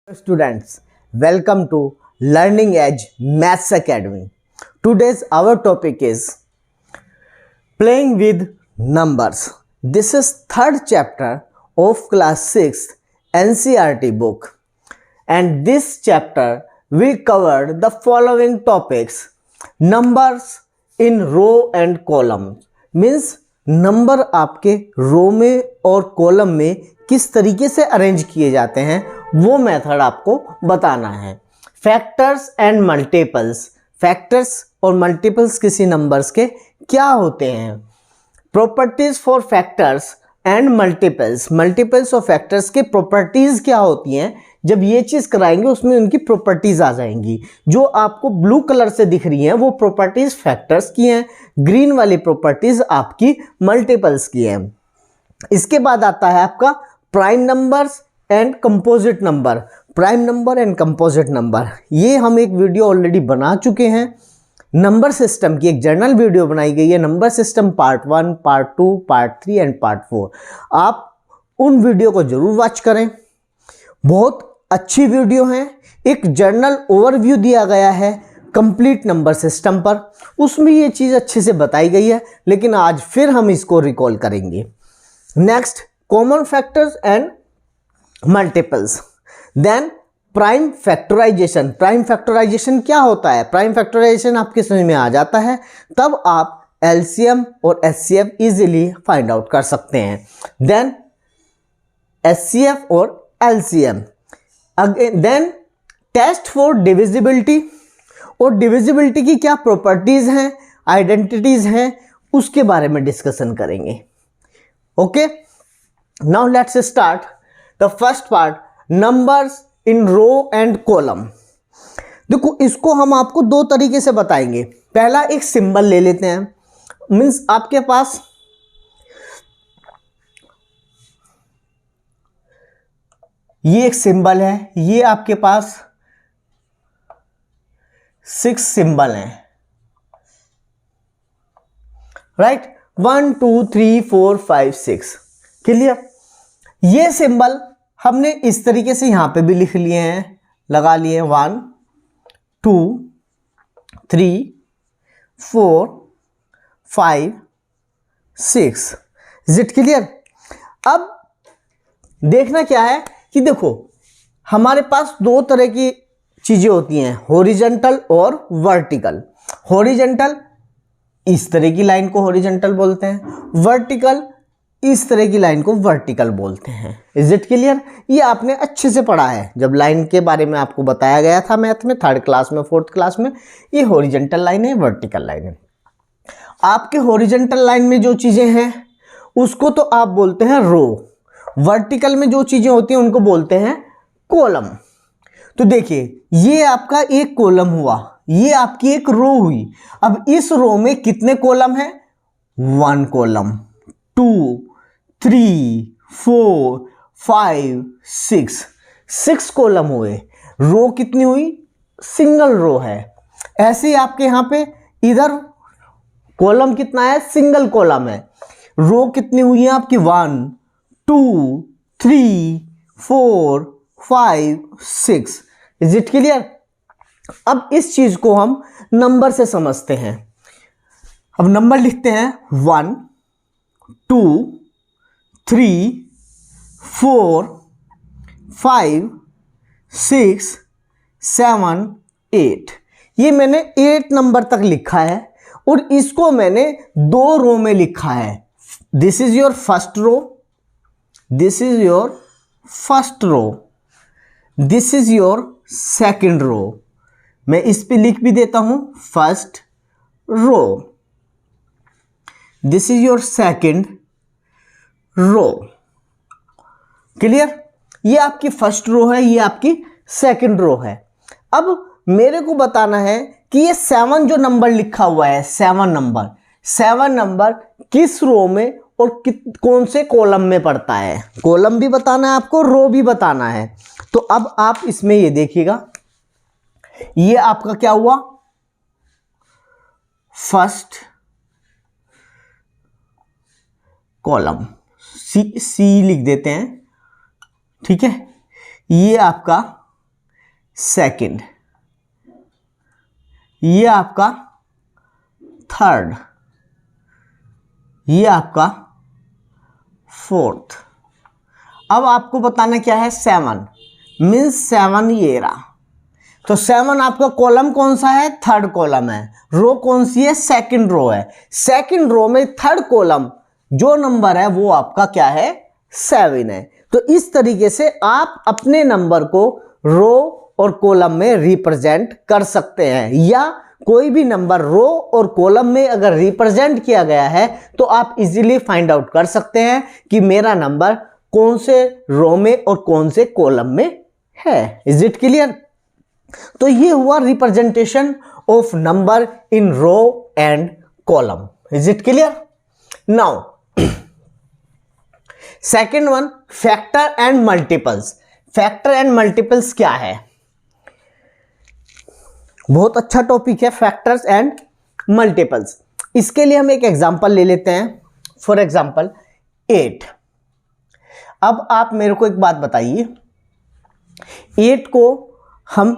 Students, welcome to Learning Edge Maths Academy. Today's our topic is playing with numbers. This is third chapter of class 6 NCERT book, and this chapter we covered the following topics: numbers in row and column, means number आपके रो में और column में किस तरीके से arrange किए जाते हैं वो मेथड आपको बताना है। फैक्टर्स एंड मल्टीपल्स, फैक्टर्स और मल्टीपल्स किसी नंबर्स के क्या होते हैं। Properties for factors and multiples, multiples और फैक्टर्स के प्रॉपर्टीज क्या होती हैं, जब ये चीज़ कराएंगे उसमें उनकी प्रॉपर्टीज आ जाएंगी। जो आपको ब्लू कलर से दिख रही हैं वो प्रॉपर्टीज फैक्टर्स की हैं, ग्रीन वाली प्रॉपर्टीज आपकी मल्टीपल्स की हैं। इसके बाद आता है आपका prime numbers and composite number. Prime number and composite number, ये हम एक वीडियो ऑलरेडी बना चुके हैं। नंबर सिस्टम की एक जर्नल वीडियो बनाई गई है, number system part 1, part 2, part 3 and part 4। आप उन वीडियो को जरूर वॉच करें, बहुत अच्छी वीडियो है। एक जर्नल ओवरव्यू दिया गया है कंप्लीट नंबर सिस्टम पर, उसमें ये चीज़ अच्छे से बताई गई है, लेकिन आज फिर हम इसको रिकॉल करेंगे। Next, common factors and multiples. Then prime factorisation. Prime factorisation क्या होता है? प्राइम फैक्टराइजेशन आपके समझ में आ जाता है तब आप एलसीएम और एचसीएफ इजीली फाइंड आउट कर सकते हैं। देन एचसीएफ और LCM. Then test for divisibility, और डिविजिबिलिटी की क्या प्रॉपर्टीज हैं, आइडेंटिटीज हैं, उसके बारे में डिस्कशन करेंगे। Okay, now let's start the first part, numbers in row and column. देखो, इसको हम आपको दो तरीके से बताएंगे। पहला, एक सिंबल ले लेते हैं, मीन्स आपके पास ये एक सिंबल है, ये आपके पास 6 सिंबल हैं, राइट। 1 2 3 4 5 6, क्लियर। ये सिंबल हमने इस तरीके से यहां पे भी लिख लिए हैं, लगा लिए 1 2 3 4 5 6। Is it clear? अब देखना क्या है कि देखो, हमारे पास दो तरह की चीजें होती हैं, हॉरिजॉन्टल और वर्टिकल। हॉरिजॉन्टल, इस तरह की लाइन को हॉरिजॉन्टल बोलते हैं, वर्टिकल, इस तरह की लाइन को वर्टिकल बोलते हैं। Is it clear? ये आपने अच्छे से पढ़ा है, जब लाइन के बारे में आपको बताया गया था मैथ में, थर्ड क्लास में, फोर्थ क्लास में। ये हॉरिजॉन्टल लाइन है, वर्टिकल लाइन है। आपके हॉरिजॉन्टल लाइन में जो चीजें हैं उसको तो आप बोलते हैं रो, वर्टिकल में जो चीजें होती हैं उनको बोलते हैं कॉलम। तो देखिए, ये आपका एक कॉलम हुआ, ये आपकी एक रो हुई। अब इस रो में कितने कॉलम हैं? 1 कॉलम, 2 3 4 5 6, 6 कॉलम हुए। रो कितनी हुई? सिंगल रो है। ऐसे ही आपके यहां पे इधर कॉलम कितना है? सिंगल कॉलम है। रो कितनी हुई है आपकी? 1 2 3 4 5 6। Is it clear? अब इस चीज को हम नंबर से समझते हैं। अब नंबर लिखते हैं 1 2 3 4 5 6 7 8। ये मैंने 8 नंबर तक लिखा है और इसको मैंने 2 रो में लिखा है। This is your first row, this is your first row, this is your second row. मैं इस पे लिख भी देता हूं first row, this is your second row. Clear? ये आपकी फर्स्ट रो है, ये आपकी सेकेंड रो है। अब मेरे को बताना है कि ये 7 जो नंबर लिखा हुआ है, 7 नंबर किस रो में और कौन से कॉलम में पड़ता है। कॉलम भी बताना है आपको, रो भी बताना है। तो अब आप इसमें ये देखिएगा, ये आपका क्या हुआ? फर्स्ट कॉलम, सी लिख देते हैं, ठीक है। ये आपका सेकंड, ये आपका थर्ड, ये आपका फोर्थ। अब आपको बताना क्या है, 7 मीन्स 7 ये रहा। तो 7 आपका कॉलम कौन सा है, थर्ड कॉलम है। रो कौन सी है, सेकंड रो है। सेकंड रो में थर्ड कॉलम जो नंबर है वो आपका क्या है, 7 है। तो इस तरीके से आप अपने नंबर को रो और कॉलम में रिप्रेजेंट कर सकते हैं, या कोई भी नंबर रो और कॉलम में अगर रिप्रेजेंट किया गया है तो आप इजीली फाइंड आउट कर सकते हैं कि मेरा नंबर कौन से रो में और कौन से कॉलम में है। Is it clear? तो ये हुआ representation of number in row and column. Is it clear? Now second one, factor and multiples. Factor and multiples क्या है? बहुत अच्छा टॉपिक है फैक्टर्स एंड मल्टीपल्स। इसके लिए हम एक एग्जांपल ले लेते हैं। For example 8। अब आप मेरे को एक बात बताइए, 8 को हम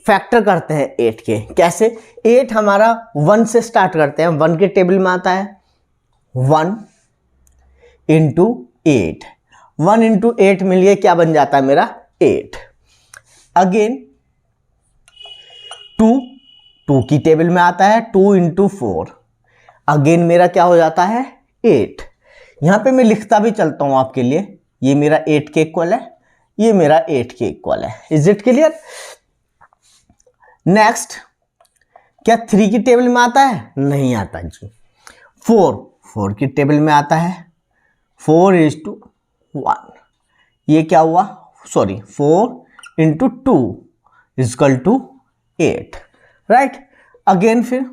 फैक्टर करते हैं 8 के, कैसे? 8 हमारा 1 से स्टार्ट करते हैं, 1 के टेबल में आता है 1 इंटू 8। 1 इंटू 8 मिलिए क्या बन जाता है मेरा, 8। अगेन 2 की टेबल में आता है 2 इंटू 4। अगेन मेरा क्या हो जाता है, 8। यहां पे मैं लिखता भी चलता हूं आपके लिए, ये मेरा 8 के इक्वल है, ये मेरा 8 के इक्वल है। Is it clear? नेक्स्ट, क्या 3 की टेबल में आता है? नहीं आता जी। 4 की टेबल में आता है 4:1। ये क्या हुआ, sorry 4 into 2 equal two 8, right. Again फिर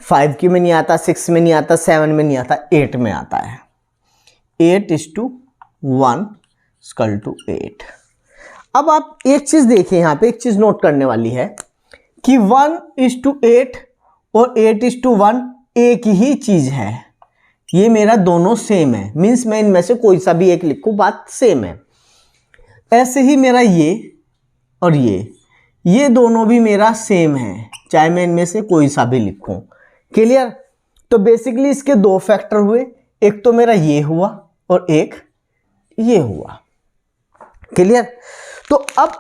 5 की में नहीं आता, 6 में नहीं आता, 7 में नहीं आता, 8 में आता है 8:1 इजकल टू 8। अब आप एक चीज देखिए, यहां पे एक चीज नोट करने वाली है कि 1:8 और 8:1 एक ही चीज है। ये मेरा दोनों सेम है, मीन्स मैं इनमें से कोई सा भी एक लिखूं बात सेम है। ऐसे ही मेरा ये और ये दोनों भी मेरा सेम है, चाहे मैं इनमें से कोई सा भी लिखूं। क्लियर? तो बेसिकली इसके 2 फैक्टर हुए, एक तो मेरा ये हुआ और एक ये हुआ। क्लियर? तो अब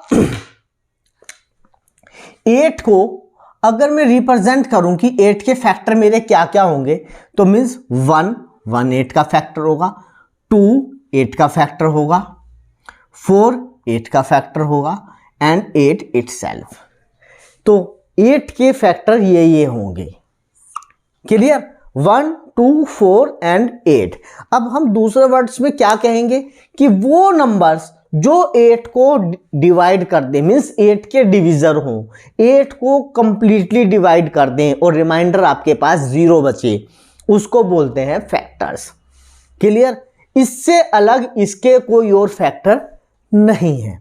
8 को अगर मैं रिप्रेजेंट करूं कि 8 के फैक्टर मेरे क्या क्या होंगे, तो मीन्स 1 8 का फैक्टर होगा, 2 8 का फैक्टर होगा, 4 8 का फैक्टर होगा एंड 8 इटसेल्फ। तो 8 के फैक्टर ये होंगे। क्लियर? 1 2 4 एंड 8। अब हम दूसरे वर्ड्स में क्या कहेंगे कि वो नंबर्स जो 8 को डिवाइड कर दे, मीन्स 8 के डिविजर हो, 8 को कंप्लीटली डिवाइड कर दें और रिमाइंडर आपके पास 0 बचे, उसको बोलते हैं फैक्टर्स। क्लियर? इससे अलग इसके कोई और फैक्टर नहीं है।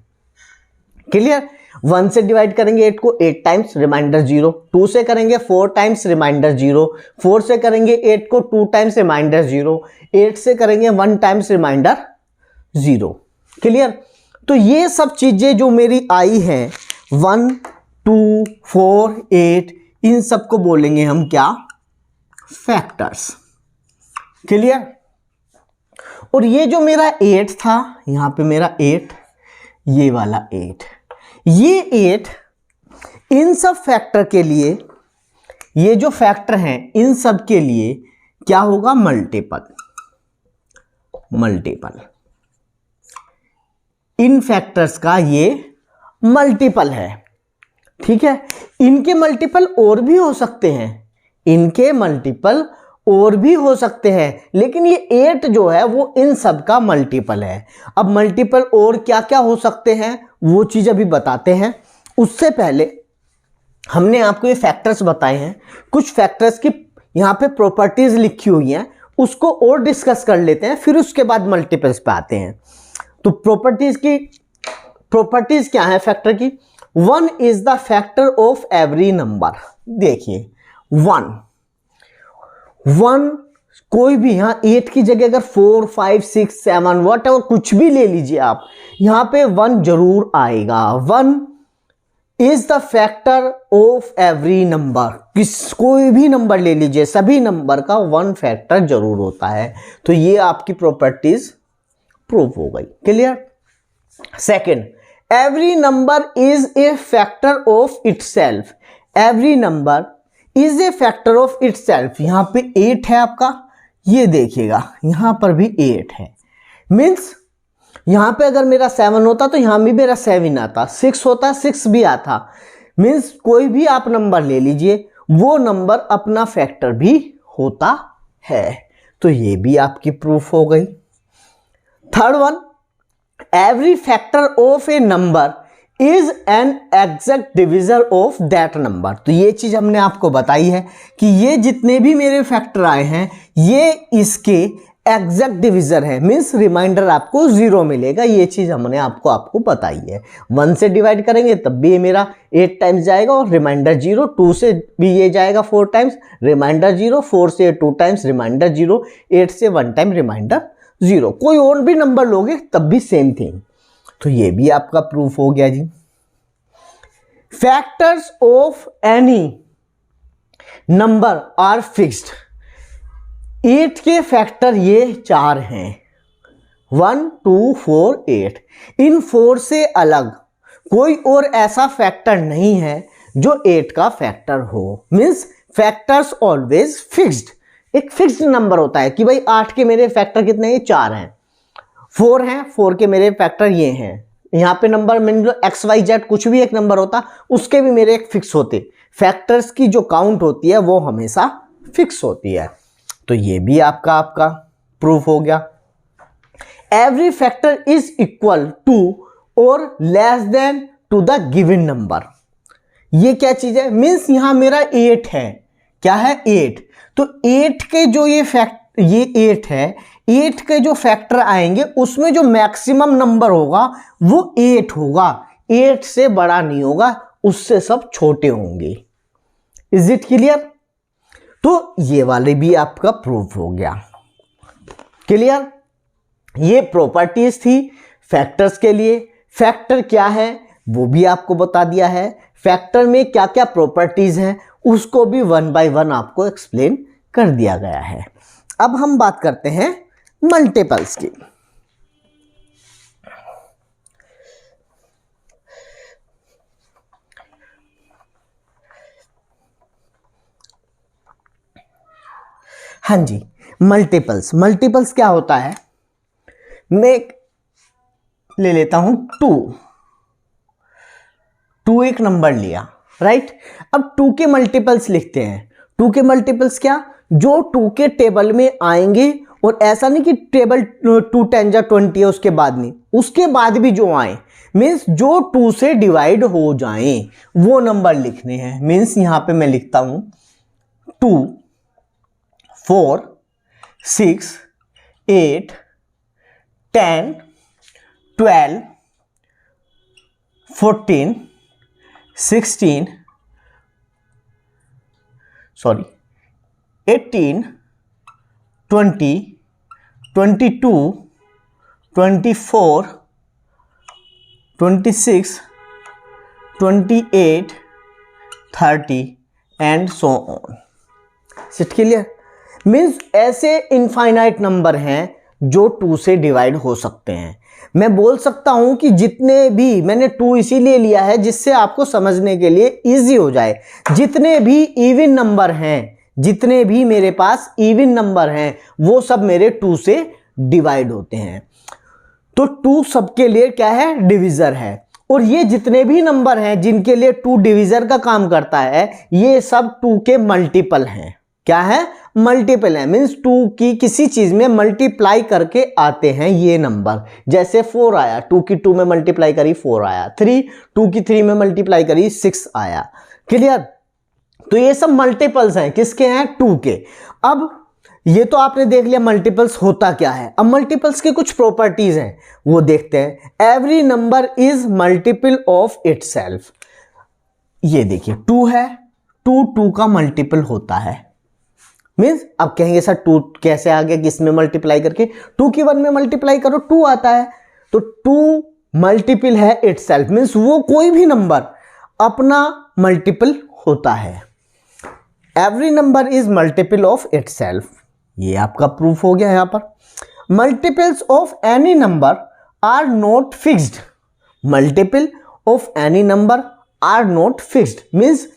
क्लियर? 1 से डिवाइड करेंगे 8 को 8 टाइम्स, रिमाइंडर 0। 2 से करेंगे 4 टाइम्स, रिमाइंडर 0। 4 से करेंगे 8 को 2 टाइम्स, रिमाइंडर 0। 8 से करेंगे 1 टाइम्स, रिमाइंडर 0। क्लियर? तो ये सब चीजें जो मेरी आई हैं 1 2 4 8, इन सबको बोलेंगे हम क्या, फैक्टर्स। क्लियर? और ये जो मेरा 8 था, यहां पे मेरा 8, ये वाला 8, ये 8 इन सब फैक्टर के लिए, ये जो फैक्टर हैं इन सब के लिए क्या होगा, मल्टीपल। इन फैक्टर्स का ये मल्टीपल है। ठीक है? इनके मल्टीपल और भी हो सकते हैं, इनके मल्टीपल और भी हो सकते हैं, लेकिन ये 8 जो है वो इन सब का मल्टीपल है। अब मल्टीपल और क्या क्या हो सकते हैं वो चीज अभी बताते हैं। उससे पहले हमने आपको ये फैक्टर्स बताए हैं, कुछ फैक्टर्स की यहां पे प्रॉपर्टीज लिखी हुई हैं, उसको और डिस्कस कर लेते हैं, फिर उसके बाद मल्टीपल्स पे आते हैं। तो प्रॉपर्टीज क्या है फैक्टर की? 1 is the factor of every number. देखिए 1 कोई भी यहाँ 8 की जगह अगर 4, 5, 6, 7 वट एवर कुछ भी ले लीजिए आप, यहाँ पे 1 जरूर आएगा। 1 is the factor of every number. कोई भी नंबर ले लीजिए, सभी नंबर का 1 फैक्टर जरूर होता है। तो ये आपकी प्रॉपर्टीज प्रूव हो गई। Clear? Second, every number is a factor of itself. Every number is a factor of itself. यहां पे 8 है आपका, ये देखिएगा यहां पर भी 8 है। मीन्स यहां पे अगर मेरा 7 होता तो यहां भी मेरा 7 आता, 6 होता 6 भी आता। मीन्स कोई भी आप नंबर ले लीजिए, वो नंबर अपना फैक्टर भी होता है। तो ये भी आपकी प्रूफ हो गई। Third one, every factor of a number is an exact divisor of that number. तो ये चीज हमने आपको बताई है कि ये जितने भी मेरे फैक्टर आए हैं ये इसके एग्जैक्ट डिविजर है। मीन्स रिमाइंडर आपको 0 मिलेगा। ये चीज हमने आपको बताई है। 1 से डिवाइड करेंगे तब भी ये मेरा 8 टाइम्स जाएगा और रिमाइंडर 0। 2 से भी ये जाएगा 4 टाइम्स, रिमाइंडर 0। 4 से 2 टाइम्स, रिमाइंडर 0। 8 से 1 टाइम, रिमाइंडर 0। कोई और भी नंबर लोगे तब भी सेम थिंग। तो ये भी आपका प्रूफ हो गया जी। Factors of any number are fixed. 8 के फैक्टर ये 4 हैं, 1, 2, 4, 8। इन 4 से अलग कोई और ऐसा फैक्टर नहीं है जो 8 का फैक्टर हो। Means factors always fixed. एक फिक्स्ड नंबर होता है कि भाई 8 के मेरे फैक्टर कितने हैं, 4 हैं। 4 हैं, 4 के मेरे फैक्टर ये हैं। यहाँ पे नंबर मान लो एक्स वाई जेड कुछ भी एक नंबर होता, उसके भी मेरे एक फिक्स होते। फैक्टर्स की जो काउंट होती है वो हमेशा फिक्स होती है। तो ये भी आपका प्रूफ हो गया। Every factor is equal to और less than to the given number. ये क्या चीज है? मीन्स यहां मेरा 8 है। क्या है? 8। तो 8 के जो ये 8 है, 8 के जो फैक्टर आएंगे उसमें जो मैक्सिमम नंबर होगा वो 8 होगा। 8 से बड़ा नहीं होगा, उससे सब छोटे होंगे। Is it clear? तो ये वाले भी आपका प्रूफ हो गया। क्लियर? ये प्रॉपर्टीज थी फैक्टर्स के लिए। फैक्टर क्या है वो भी आपको बता दिया है। फैक्टर में क्या क्या प्रॉपर्टीज हैं उसको भी 1 बाय 1 आपको एक्सप्लेन कर दिया गया है। अब हम बात करते हैं मल्टीपल्स की। हाँ जी, मल्टीपल्स क्या होता है? मैं ले लेता हूं 2 एक नंबर लिया, राइट। अब 2 के मल्टीपल्स लिखते हैं। 2 के मल्टीपल्स क्या? जो 2 के टेबल में आएंगे, और ऐसा नहीं कि टेबल 2 10 या 20 है उसके बाद नहीं, उसके बाद भी जो आए, मीन्स जो 2 से डिवाइड हो जाएं वो नंबर लिखने हैं। मीन्स यहां पे मैं लिखता हूं 2, 4, 6, 8, 10, 12, 14, 16, 18, 20, 22, 24, 26, 28, 30 and so on. Is it clear? Means ऐसे इनफाइनाइट नंबर हैं जो 2 से डिवाइड हो सकते हैं। मैं बोल सकता हूं कि जितने भी, मैंने 2 इसीलिए लिया है जिससे आपको समझने के लिए इजी हो जाए, जितने भी इवन नंबर हैं, जितने भी मेरे पास इवन नंबर हैं वो सब मेरे 2 से डिवाइड होते हैं। तो 2 सबके लिए क्या है? डिविजर है। और ये जितने भी नंबर हैं जिनके लिए 2 डिविजर का काम करता है, ये सब 2 के मल्टीपल हैं। क्या है? मल्टीपल है। मीन्स 2 की किसी चीज में मल्टीप्लाई करके आते हैं ये नंबर। जैसे 4 आया, 2 की 2 में मल्टीप्लाई करी 4 आया। 3, 2 की 3 में मल्टीप्लाई करी 6 आया। क्लियर? तो ये सब मल्टीपल्स हैं। किसके हैं? 2 के। अब ये तो आपने देख लिया मल्टीपल्स होता क्या है। अब मल्टीपल्स की कुछ प्रॉपर्टीज हैं वो देखते हैं। Every number is multiple of itself. ये देखिए 2 है, 2 का मल्टीपल होता है। मीन्स अब कहेंगे सर 2 कैसे आ गया, किस में मल्टीप्लाई करके, 2 की 1 में मल्टीप्लाई करो 2 आता है, तो 2 मल्टीपल है इटसेल्फ, मीन्स वो कोई भी नंबर अपना मल्टीपल होता है। Every number is multiple of itself, ये आपका प्रूफ हो गया। यहां पर multiples of any number are not fixed, multiple of any number are not fixed, means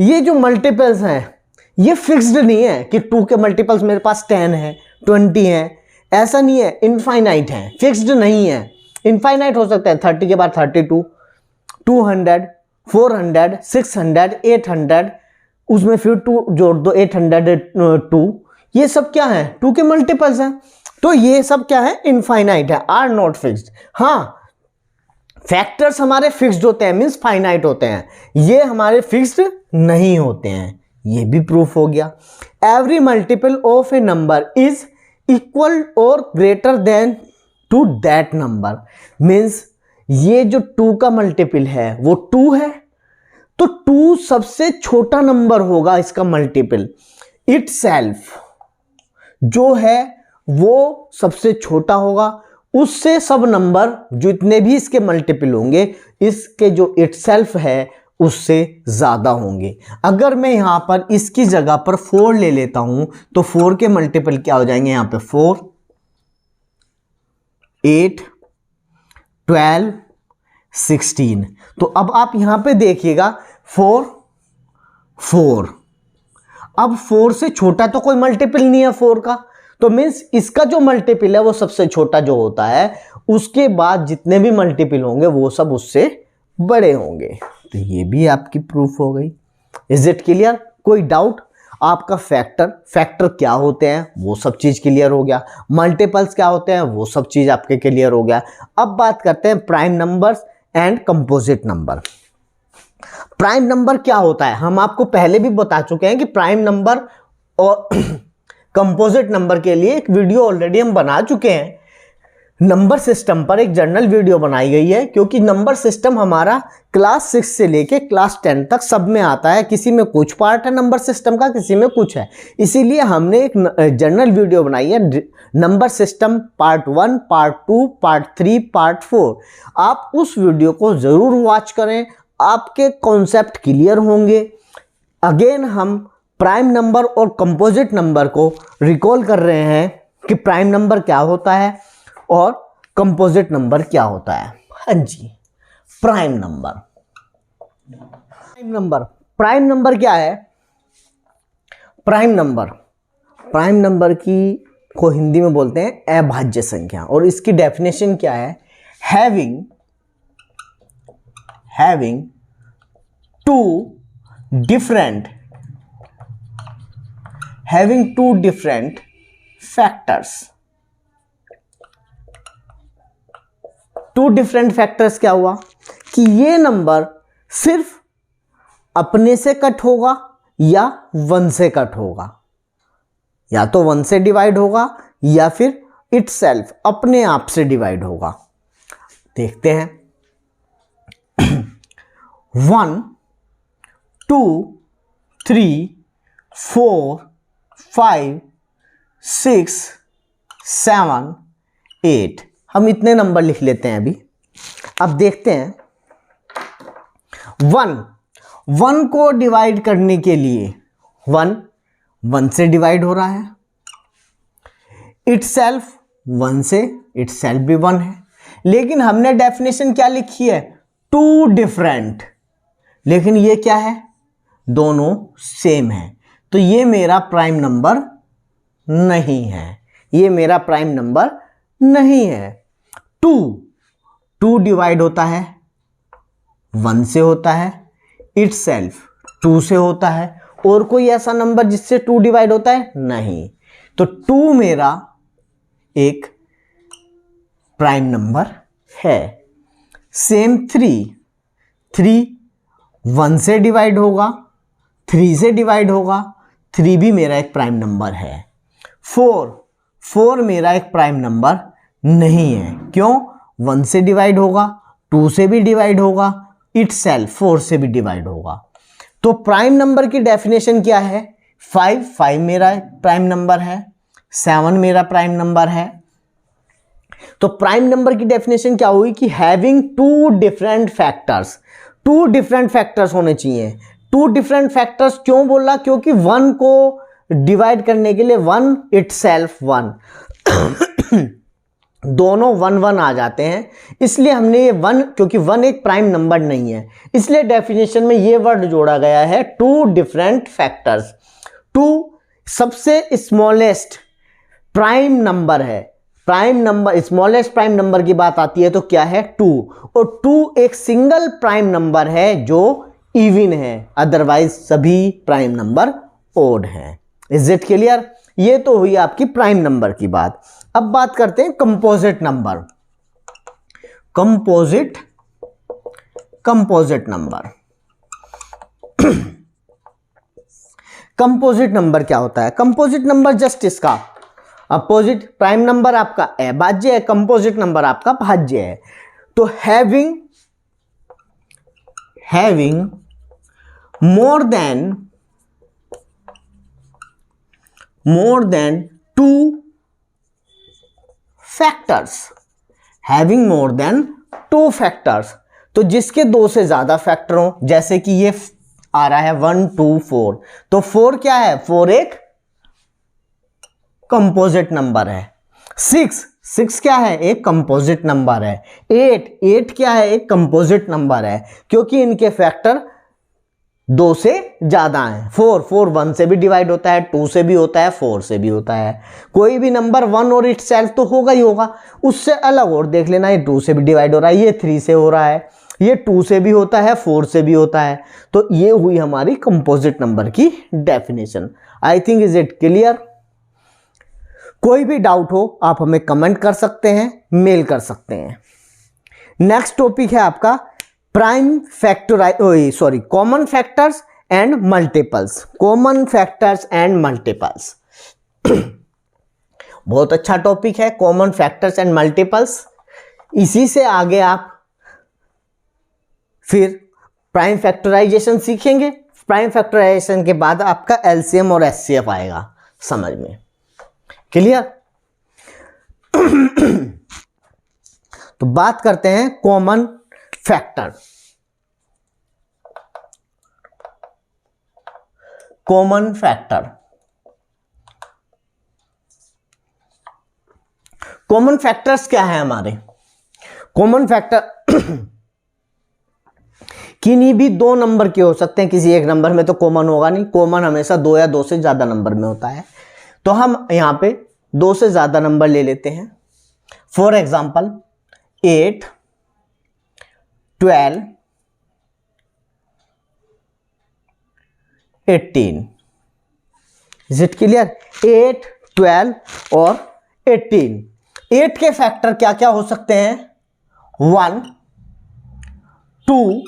ये जो मल्टीपल्स हैं ये फिक्स्ड नहीं है कि 2 के मल्टीपल्स मेरे पास 10 है, 20 है, ऐसा नहीं है, इनफाइनाइट है, फिक्स्ड नहीं है। इनफाइनाइट हो सकता है, 30 के बाद 32, 200, 400, 600, 800, उसमें फिर 2 जोड़ दो, 802, ये सब क्या है, 2 के मल्टीपल्स हैं, तो ये सब क्या है, इनफाइनाइट है, आर नॉट फिक्स्ड। हाँ, फैक्टर्स हमारे फिक्स्ड होते हैं, मीन्स फाइनाइट होते हैं, ये हमारे फिक्स्ड नहीं होते हैं, ये भी प्रूफ हो गया। Every multiple of a number is equal और greater than to that number, means ये जो 2 का मल्टीपल है वो 2 है, तो 2 सबसे छोटा नंबर होगा इसका मल्टीपल, इटसेल्फ जो है वो सबसे छोटा होगा, उससे सब नंबर जितने भी इसके मल्टीपल होंगे इसके जो इटसेल्फ है उससे ज्यादा होंगे। अगर मैं यहां पर इसकी जगह पर 4 ले लेता हूं तो 4 के मल्टीपल क्या हो जाएंगे, यहां पे 4, 8, 12, 16। तो अब आप यहां पे देखिएगा 4, 4, अब 4 से छोटा तो कोई मल्टीपल नहीं है 4 का, तो मीन्स इसका जो मल्टीपल है वो सबसे छोटा जो होता है, उसके बाद जितने भी मल्टीपल होंगे वो सब उससे बड़े होंगे। तो ये भी आपकी प्रूफ हो गई। Is it clear? कोई डाउट? आपका फैक्टर क्या होते हैं वो सब चीज क्लियर हो गया, मल्टीपल्स क्या होते हैं वो सब चीज आपके क्लियर हो गया। अब बात करते हैं prime numbers and composite number. Prime number क्या होता है, हम आपको पहले भी बता चुके हैं कि प्राइम नंबर और कंपोजिट नंबर के लिए एक वीडियो ऑलरेडी हम बना चुके हैं। नंबर सिस्टम पर एक जनरल वीडियो बनाई गई है, क्योंकि नंबर सिस्टम हमारा क्लास 6 से लेके क्लास 10 तक सब में आता है, किसी में कुछ पार्ट है नंबर सिस्टम का, किसी में कुछ है, इसीलिए हमने एक जनरल वीडियो बनाई है number system part 1, part 2, part 3, part 4। आप उस वीडियो को जरूर वॉच करें, आपके कॉन्सेप्ट क्लियर होंगे। अगेन हम प्राइम नंबर और कंपोजिट नंबर को रिकॉल कर रहे हैं कि प्राइम नंबर क्या होता है और कंपोजिट नंबर क्या होता है। हाँ जी, प्राइम नंबर क्या है? प्राइम नंबर की को हिंदी में बोलते हैं अभाज्य संख्या, और इसकी डेफिनेशन क्या है? Having two different factors. Two different factors क्या हुआ कि ये नंबर सिर्फ अपने से कट होगा या 1 से कट होगा, या तो 1 से डिवाइड होगा या फिर इटसेल्फ अपने आप से डिवाइड होगा। देखते हैं 1, 2, 3, 4, 5, 6, 7, 8, हम इतने नंबर लिख लेते हैं अभी। अब देखते हैं 1 को डिवाइड करने के लिए 1 से डिवाइड हो रहा है, इटसेल्फ 1 से, इटसेल्फ भी 1 है, लेकिन हमने डेफिनेशन क्या लिखी है? टू डिफरेंट, लेकिन ये क्या है? दोनों सेम है, तो ये मेरा प्राइम नंबर नहीं है। 2 डिवाइड होता है 1 से होता है, इटसेल्फ 2 से होता है, और कोई ऐसा नंबर जिससे 2 डिवाइड होता है? नहीं, तो 2 मेरा एक प्राइम नंबर है। सेम 3 1 से डिवाइड होगा, 3 से डिवाइड होगा, 3 भी मेरा एक प्राइम नंबर है। 4 मेरा एक प्राइम नंबर नहीं है, क्यों? 1 से डिवाइड होगा, 2 से भी डिवाइड होगा, इटसेल्फ 4 से भी डिवाइड होगा। तो प्राइम नंबर की डेफिनेशन क्या है? 5 मेरा प्राइम नंबर है, 7 मेरा प्राइम नंबर है। तो प्राइम नंबर की डेफिनेशन क्या हुई कि हैविंग टू डिफरेंट फैक्टर्स होने चाहिए। टू डिफरेंट फैक्टर्स क्यों बोला? क्योंकि 1 को डिवाइड करने के लिए 1 इटसेल्फ 1 दोनों 1 1 आ जाते हैं, इसलिए हमने ये 1, क्योंकि 1 एक प्राइम नंबर नहीं है, इसलिए डेफिनेशन में ये वर्ड जोड़ा गया है, टू डिफरेंट फैक्टर्स। टू सबसे स्मॉलेस्ट प्राइम नंबर है, prime number, smallest prime number की बात आती है तो क्या है? 2। और 2 एक सिंगल प्राइम नंबर है जो इवन है, अदरवाइज सभी प्राइम नंबर ओड हैं। Is it clear? ये तो हुई आपकी प्राइम नंबर की बात। अब बात करते हैं composite number. Composite number composite number क्या होता है? कंपोजिट नंबर जस्ट इसका अपोजिट, प्राइम नंबर आपका अभाज्य है, कंपोजिट नंबर आपका भाज्य है। तो having more than two factors, having more than 2 factors, तो जिसके 2 से ज्यादा फैक्टर हो, जैसे कि ये आ रहा है 1 2 4, तो 4 क्या है? 4 एक कंपोजिट नंबर है। 6 क्या है? एक कंपोजिट नंबर है। 8 क्या है? एक कंपोजिट नंबर है, क्योंकि इनके फैक्टर 2 से ज्यादा है। 4 1 से भी डिवाइड होता है, 2 से भी होता है, 4 से भी होता है। कोई भी नंबर 1 और इटसेल्फ तो होगा ही होगा, उससे अलग और देख लेना, ये 2 से भी डिवाइड हो रहा है, ये 3 से हो रहा है, ये 2 से भी होता है, 4 से भी होता है। तो ये हुई हमारी कंपोजिट नंबर की definition. I think is it clear? कोई भी डाउट हो आप हमें कमेंट कर सकते हैं, मेल कर सकते हैं। नेक्स्ट टॉपिक है आपका prime factorise common factors and multiples. Common factors and multiples बहुत अच्छा टॉपिक है, कॉमन फैक्टर्स एंड मल्टीपल्स। इसी से आगे आप फिर प्राइम फैक्टराइजेशन सीखेंगे। प्राइम फैक्टराइजेशन के बाद आपका एलसीएम और एचसीएफ आएगा समझ में। क्लियर? तो बात करते हैं कॉमन फैक्टर। कॉमन फैक्टर्स क्या है हमारे? कॉमन फैक्टर किन्हीं भी 2 नंबर के हो सकते हैं, किसी एक नंबर में तो कॉमन होगा नहीं। कॉमन हमेशा 2 या 2 से ज्यादा नंबर में होता है, तो हम यहां पे 2 से ज्यादा नंबर ले लेते हैं। For example 8 12 18। Is it clear? 8 12 और 18। 8 के फैक्टर क्या क्या हो सकते हैं? 1 2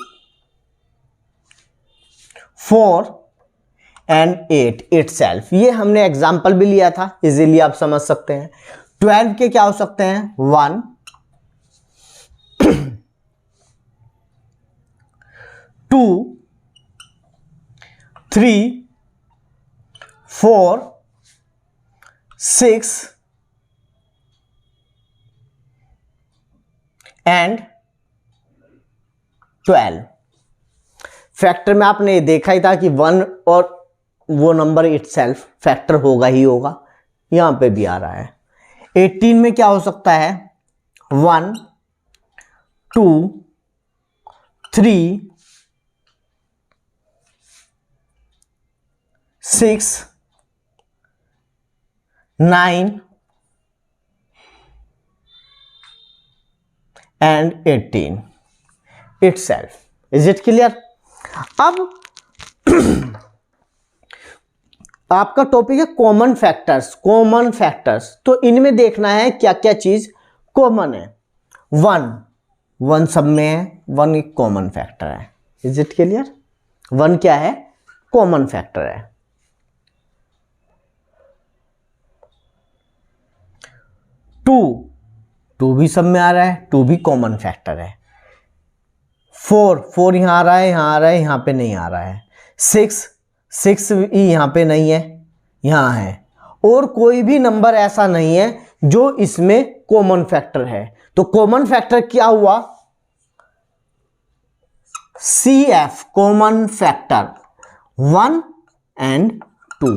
4 एंड 8 इटसेल्फ। ये हमने एग्जाम्पल भी लिया था, इजीली आप समझ सकते हैं। 12 के क्या हो सकते हैं? 1 2 3 4 6 एंड 12। फैक्टर में आपने देखा ही था कि 1 और वो नंबर इटसेल्फ फैक्टर होगा ही होगा, यहां पे भी आ रहा है। 18 में क्या हो सकता है? 1 2 3 6 9 and 18 itself. Is it clear? अब आपका टॉपिक है कॉमन फैक्टर्स। तो इनमें देखना है क्या क्या चीज कॉमन है। 1 सब में है, 1 एक कॉमन फैक्टर है। Is it clear? 1 क्या है? कॉमन फैक्टर है। 2 भी सब में आ रहा है, 2 भी कॉमन फैक्टर है। 4 यहां आ रहा है, यहां आ रहा है, यहां पे नहीं आ रहा है। 6 6 यहाँ पे नहीं है, यहाँ है, और कोई भी नंबर ऐसा नहीं है जो इसमें कॉमन फैक्टर है। तो कॉमन फैक्टर क्या हुआ? CF common factor 1 and 2।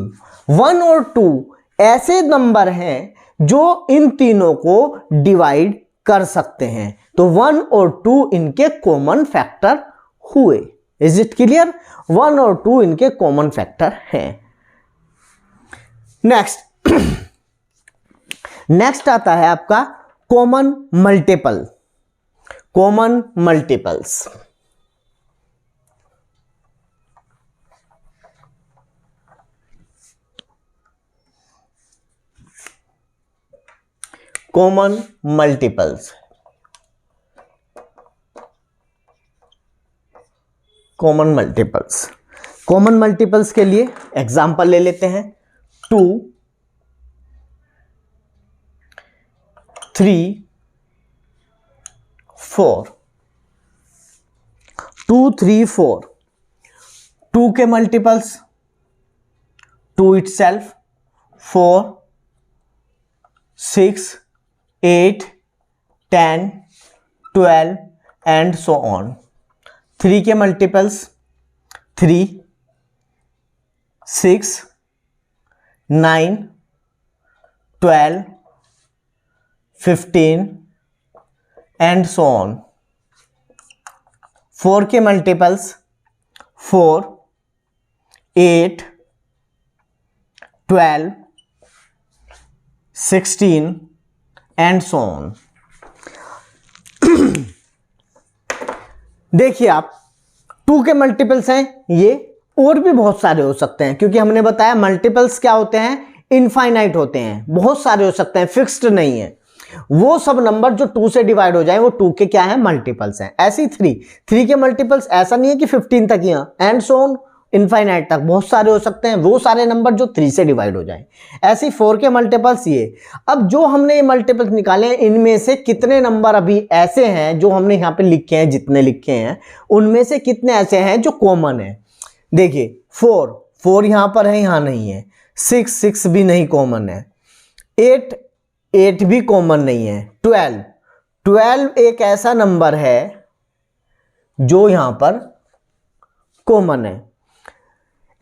1 और 2 ऐसे नंबर हैं जो इन तीनों को डिवाइड कर सकते हैं। तो 1 और 2 इनके कॉमन फैक्टर हुए। Is it clear? 1 और 2 इनके कॉमन फैक्टर हैं। नेक्स्ट आता है आपका common multiple. Common multiples, common multiples, common multiples. Common multiples के लिए एग्जांपल ले लेते हैं। 2 3 4, 2 3 4, 2 के multiples 2 itself, 4 6 8 10 12 and so on। 3 के मल्टीपल्स 3 6 9 12 15 and so on। 4 के मल्टीपल्स 4 8 12 16 and so on। देखिए आप 2 के मल्टीपल्स हैं ये, और भी बहुत सारे हो सकते हैं, क्योंकि हमने बताया मल्टीपल्स क्या होते हैं? इनफाइनाइट होते हैं, बहुत सारे हो सकते हैं, फिक्स्ड नहीं है। वो सब नंबर जो 2 से डिवाइड हो जाए वो 2 के क्या है? मल्टीपल्स हैं। ऐसे ही 3 के मल्टीपल्स ऐसा नहीं है कि 15 तक ही हैं, एंड सो ऑन इनफाइनाइट तक बहुत सारे हो सकते हैं, वो सारे नंबर जो 3 से डिवाइड हो जाए। ऐसे ही 4 के मल्टीपल्स ये। अब जो हमने ये मल्टीपल्स निकाले हैं, इनमें से कितने नंबर अभी ऐसे हैं जो हमने यहाँ पे लिखे हैं, जितने लिखे हैं उनमें से कितने ऐसे हैं जो कॉमन है? देखिए 4 यहाँ पर है, यहाँ नहीं है। 6 भी नहीं कॉमन है। 8 भी कॉमन नहीं है। 12 एक ऐसा नंबर है जो यहां पर कॉमन है।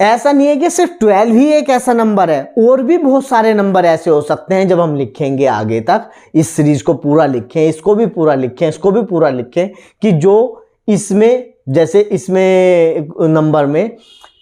ऐसा नहीं है कि सिर्फ 12 ही एक ऐसा नंबर है, और भी बहुत सारे नंबर ऐसे हो सकते हैं। जब हम लिखेंगे आगे तक, इस सीरीज को पूरा लिखें, इसको भी पूरा लिखें, इसको भी पूरा लिखें, कि जो इसमें, जैसे इसमें नंबर में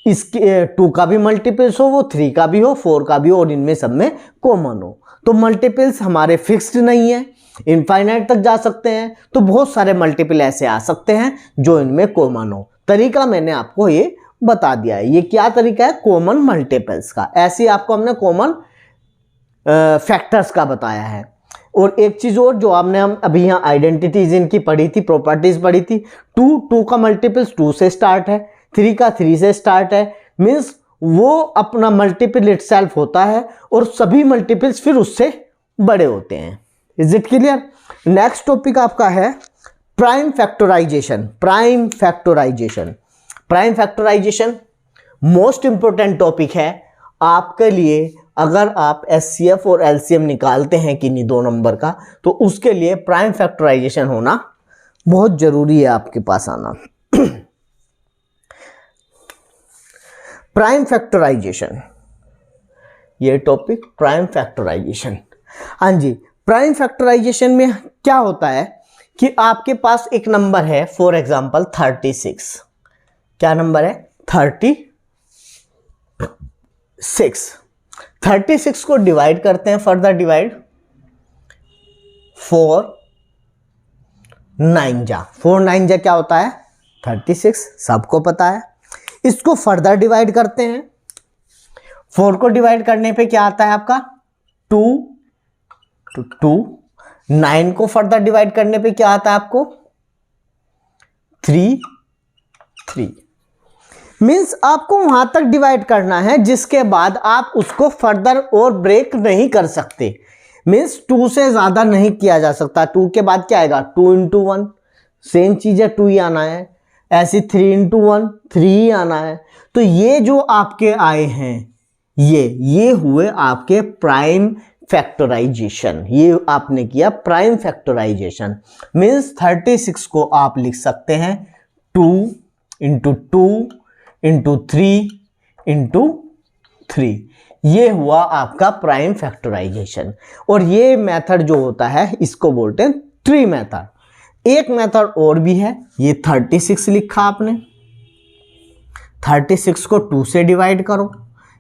इसके 2 का भी मल्टीपल्स हो, वो 3 का भी हो, 4 का भी हो, और इनमें सब में कॉमन हो। तो मल्टीपल्स हमारे फिक्स्ड नहीं है, इनफाइनाइट तक जा सकते हैं। तो बहुत सारे मल्टीपल ऐसे आ सकते हैं जो इनमें कॉमन हो। तरीका मैंने आपको ये बता दिया है। ये क्या तरीका है? कॉमन मल्टीपल्स का। ऐसे आपको हमने कॉमन फैक्टर्स का बताया है। और एक चीज और जो आपने हम अभी यहाँ आइडेंटिटीज इनकी पढ़ी थी, प्रॉपर्टीज पढ़ी थी। 2 का मल्टीपल्स 2 से स्टार्ट है, 3 का 3 से स्टार्ट है, मीन्स वो अपना मल्टीपल इटसेल्फ होता है, और सभी मल्टीपल्स फिर उससे बड़े होते हैं। Is it clear? Next topic आपका है prime factorisation. Prime factorisation, prime factorisation most important topic है आपके लिए। अगर आप एचसीएफ और एलसीएम निकालते हैं किन्हीं दो नंबर का, तो उसके लिए प्राइम फैक्टराइजेशन होना बहुत जरूरी है, आपके पास आना। प्राइम फैक्टराइजेशन, ये टॉपिक प्राइम फैक्टराइजेशन। हाँ जी, प्राइम फैक्टराइजेशन में क्या होता है कि आपके पास एक नंबर है, फॉर एग्जांपल 36। क्या नंबर है? 36 को डिवाइड करते हैं, फर्दर डिवाइड 4 9 जा। 4 9 जा क्या होता है? 36, सबको पता है। इसको फर्दर डिवाइड करते हैं। 4 को डिवाइड करने पे क्या आता है आपका? 2 2। 9 को फर्दर डिवाइड करने पे क्या आता है आपको? 3 3। मीन्स आपको वहां तक डिवाइड करना है जिसके बाद आप उसको फर्दर और ब्रेक नहीं कर सकते। मीन्स 2 से ज्यादा नहीं किया जा सकता। 2 के बाद क्या आएगा? 2 into 1, सेम चीज है, 2 ही आना है। ऐसे 3 इंटू 1 3 ही आना है। तो ये जो आपके आए हैं ये हुए आपके प्राइम फैक्टराइजेशन। ये आपने किया प्राइम फैक्टराइजेशन। मीन्स 36 को आप लिख सकते हैं 2 इंटू 2 इंटू 3 इंटू 3। ये हुआ आपका प्राइम फैक्टराइजेशन। और ये मेथड जो होता है इसको बोलते हैं ट्री मेथड। एक मेथड और भी है, ये 36 लिखा आपने, 36 को 2 से डिवाइड करो,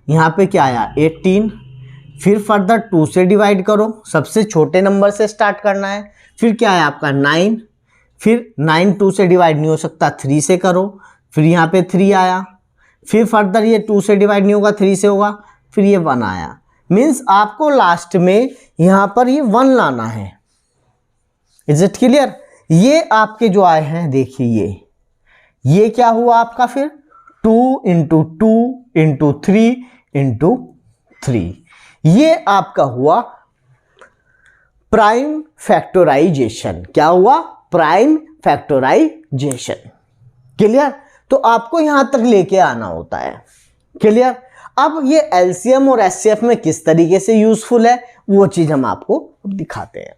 यहाँ पे क्या आया 18, फिर फर्दर 2 से डिवाइड करो, सबसे छोटे नंबर से स्टार्ट करना है, फिर क्या है आपका 9, फिर 9 2 से डिवाइड नहीं हो सकता 3 से करो, फिर यहाँ पे 3 आया, फिर फर्दर ये 2 से डिवाइड नहीं होगा 3 से होगा, फिर ये 1 आया। मीन्स आपको लास्ट में यहाँ पर ये 1 लाना है। Is it clear? ये आपके जो आए हैं देखिए ये क्या हुआ आपका, फिर 2 इंटू 2 इंटू 3 इंटू 3, ये आपका हुआ प्राइम फैक्टराइजेशन। क्या हुआ? Prime factorisation. क्लियर? तो आपको यहां तक लेके आना होता है। क्लियर? अब ये एलसीएम और एचसीएफ में किस तरीके से यूजफुल है वो चीज हम आपको दिखाते हैं।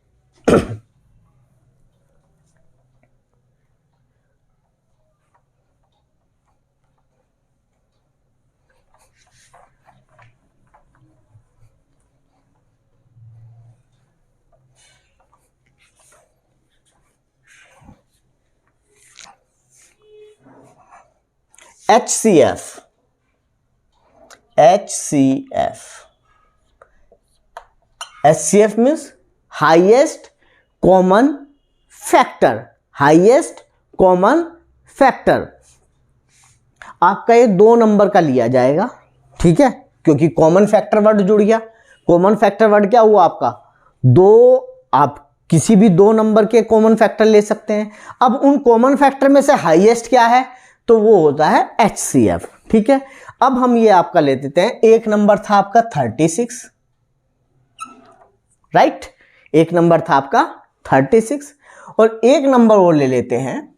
HCF means highest common factor. Highest common factor आपका ये 2 नंबर का लिया जाएगा, ठीक है, क्योंकि कॉमन फैक्टर वर्ड जुड़ गया। कॉमन फैक्टर वर्ड क्या हुआ आपका? 2, आप किसी भी 2 नंबर के कॉमन फैक्टर ले सकते हैं। अब उन कॉमन फैक्टर में से हाईएस्ट क्या है? तो वो होता है HCF। ठीक है, अब हम ये आपका ले लेते हैं, एक नंबर था आपका 36, राइट, एक नंबर था आपका 36 और एक नंबर और ले लेते हैं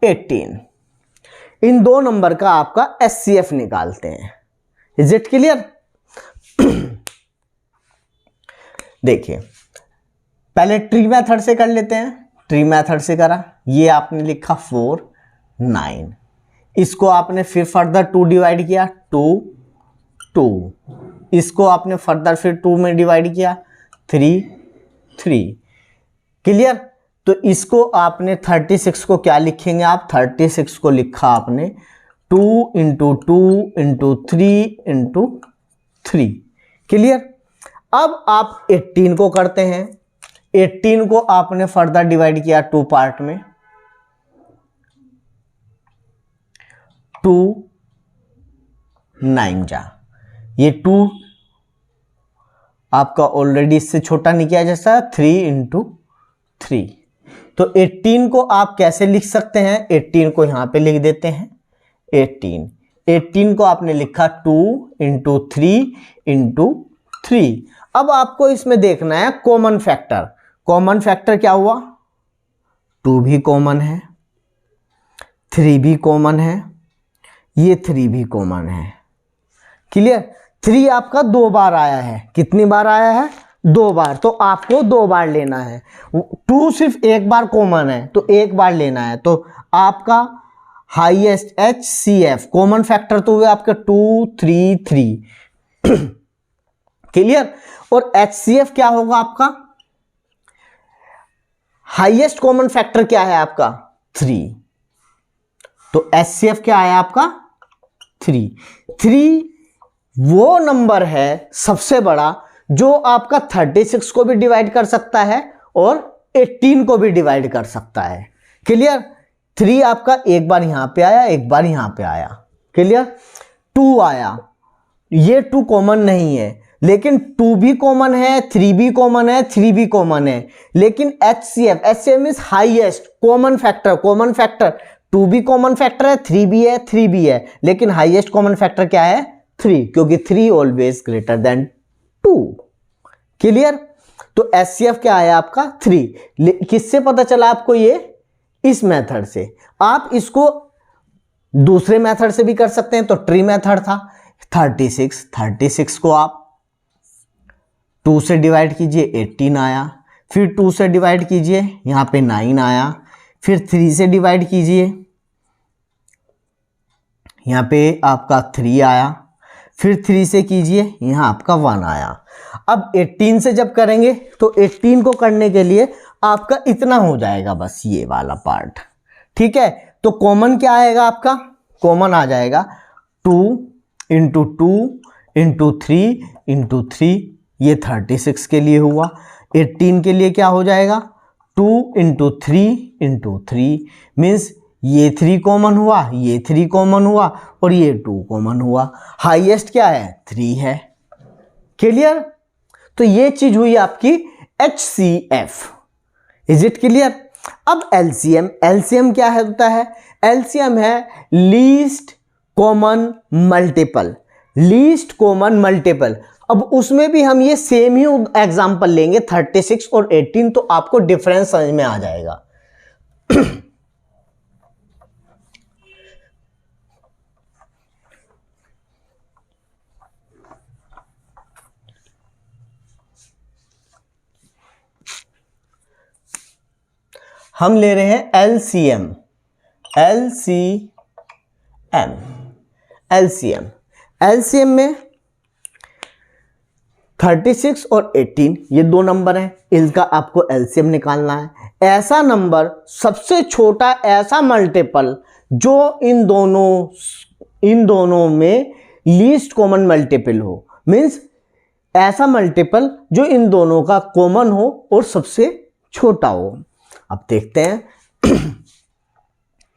18। इन 2 नंबर का आपका HCF निकालते हैं। Is it clear? देखिए पहले ट्री मेथड से कर लेते हैं। ट्री मेथड से करा, ये आपने लिखा 4 9, इसको आपने फिर फर्दर 2 डिवाइड किया 2 2, इसको आपने फर्दर फिर 2 में डिवाइड किया 3 3। क्लियर? तो इसको आपने 36 को क्या लिखेंगे आप? 36 को लिखा आपने 2 इंटू 2 इंटू 3 इंटू 3। क्लियर? अब आप 18 को करते हैं। 18 को आपने फर्दर डिवाइड किया 2 पार्ट में, 2 9 जा, ये 2 आपका ऑलरेडी इससे छोटा नहीं किया जैसा 3 इंटू 3। तो 18 को आप कैसे लिख सकते हैं? 18 को यहां पे लिख देते हैं 18 को आपने लिखा 2 इंटू 3 इंटू 3। अब आपको इसमें देखना है कॉमन फैक्टर। कॉमन फैक्टर क्या हुआ? 2 भी कॉमन है, 3 भी कॉमन है, ये 3 भी कॉमन है। क्लियर? 3 आपका 2 बार आया है। कितनी बार आया है? 2 बार। तो आपको 2 बार लेना है। 2 सिर्फ एक बार कॉमन है तो एक बार लेना है। तो आपका हाईएस्ट HCF कॉमन फैक्टर तो हुए आपके 2 3 3। क्लियर? और HCF क्या होगा आपका? हाईएस्ट कॉमन फैक्टर क्या है आपका? 3। तो HCF क्या है आपका? 3। 3 वो नंबर है सबसे बड़ा जो आपका 36 को भी डिवाइड कर सकता है और 18 को भी डिवाइड कर सकता है। क्लियर? 3 आपका एक बार यहां पे आया, एक बार यहां पे आया। क्लियर? 2 आया, ये 2 कॉमन नहीं है, लेकिन 2 भी कॉमन है, 3 भी कॉमन है, 3 भी कॉमन है। लेकिन HCF means highest common factor. Common factor 2 भी कॉमन फैक्टर है, 3 भी है, 3 भी है, लेकिन हाईएस्ट कॉमन फैक्टर क्या है? 3, क्योंकि 3 ऑलवेज ग्रेटर देन 2। क्लियर? तो HCF क्या है आपका? 3। किससे पता चला आपको ये? इस मेथड से। आप इसको दूसरे मेथड से भी कर सकते हैं, तो ट्री मेथड था 36 को आप 2 से डिवाइड कीजिए 18 आया, फिर 2 से डिवाइड कीजिए यहाँ पे 9 आया, फिर 3 से डिवाइड कीजिए यहाँ पे आपका 3 आया, फिर 3 से कीजिए यहाँ आपका 1 आया। अब 18 से जब करेंगे तो 18 को करने के लिए आपका इतना हो जाएगा, बस ये वाला पार्ट, ठीक है। तो कॉमन क्या आएगा आपका, कॉमन आ जाएगा 2 इंटू 2 इंटू 3 इंटू 3, ये 36 के लिए हुआ। 18 के लिए क्या हो जाएगा 2 इंटू 3 इंटू 3, मीन्स ये 3 कॉमन हुआ, ये 3 कॉमन हुआ और ये 2 कॉमन हुआ। हाईएस्ट क्या है 3 है। क्लियर। तो ये चीज हुई आपकी HCF। Is it clear. अब LCM, LCM क्या है होता है, LCM है least common multiple, least common multiple. अब उसमें भी हम ये सेम ही एग्जांपल लेंगे 36 और 18, तो आपको डिफरेंस समझ में आ जाएगा। हम ले रहे हैं LCM, LCM में 36 और 18 ये दो नंबर हैं, इनका आपको LCM निकालना है। ऐसा नंबर सबसे छोटा ऐसा मल्टीपल जो इन दोनों में लीस्ट कॉमन मल्टीपल हो, मीन्स ऐसा मल्टीपल जो इन दोनों का कॉमन हो और सबसे छोटा हो। अब देखते हैं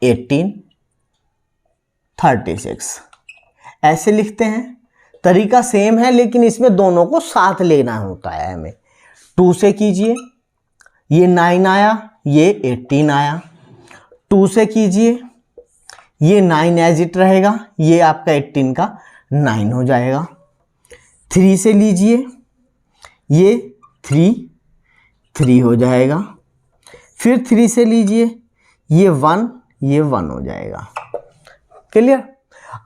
18 36 ऐसे लिखते हैं, तरीका सेम है लेकिन इसमें दोनों को साथ लेना होता है हमें। 2 से कीजिए, ये 9 आया, ये 18 आया। 2 से कीजिए, ये 9 एज इट रहेगा, ये आपका 18 का 9 हो जाएगा। 3 से लीजिए, ये 3 हो जाएगा। फिर 3 से लीजिए, ये 1 हो जाएगा। क्लियर।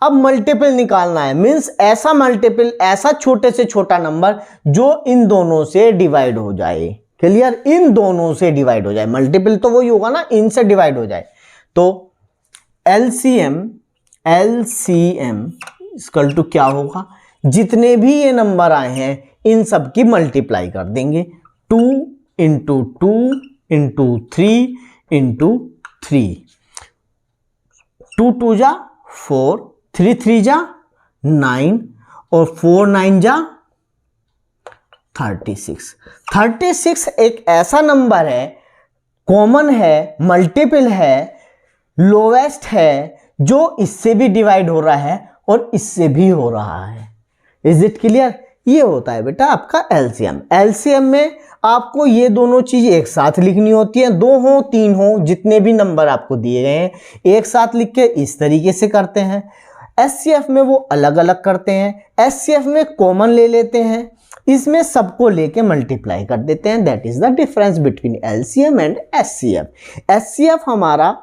अब मल्टीपल निकालना है, मीन्स ऐसा मल्टीपल, ऐसा छोटे से छोटा नंबर जो इन दोनों से डिवाइड हो जाए। क्लियर। इन दोनों से डिवाइड हो जाए, मल्टीपल तो वही होगा ना, इनसे डिवाइड हो जाए। तो LCM इक्वल टू क्या होगा, जितने भी ये नंबर आए हैं इन सब की मल्टीप्लाई कर देंगे। 2 इंटू 2 इंटू 3 इंटू 3, 2 2 जा 4, 3 3 जा 9 और 4 9 जा 36। 36 एक ऐसा नंबर है, कॉमन है, मल्टीपल है, लोवेस्ट है, जो इससे भी डिवाइड हो रहा है और इससे भी हो रहा है। Is it clear. ये होता है बेटा आपका LCM। LCM में आपको ये दोनों चीज एक साथ लिखनी होती है, 2 हो 3 हो, जितने भी नंबर आपको दिए गए हैं एक साथ लिख के इस तरीके से करते हैं। SCF में वो अलग अलग करते हैं। SCF में कॉमन ले लेते हैं, इसमें सबको लेके मल्टीप्लाई कर देते हैं। That is the difference between LCM and SCF। SCF हमारा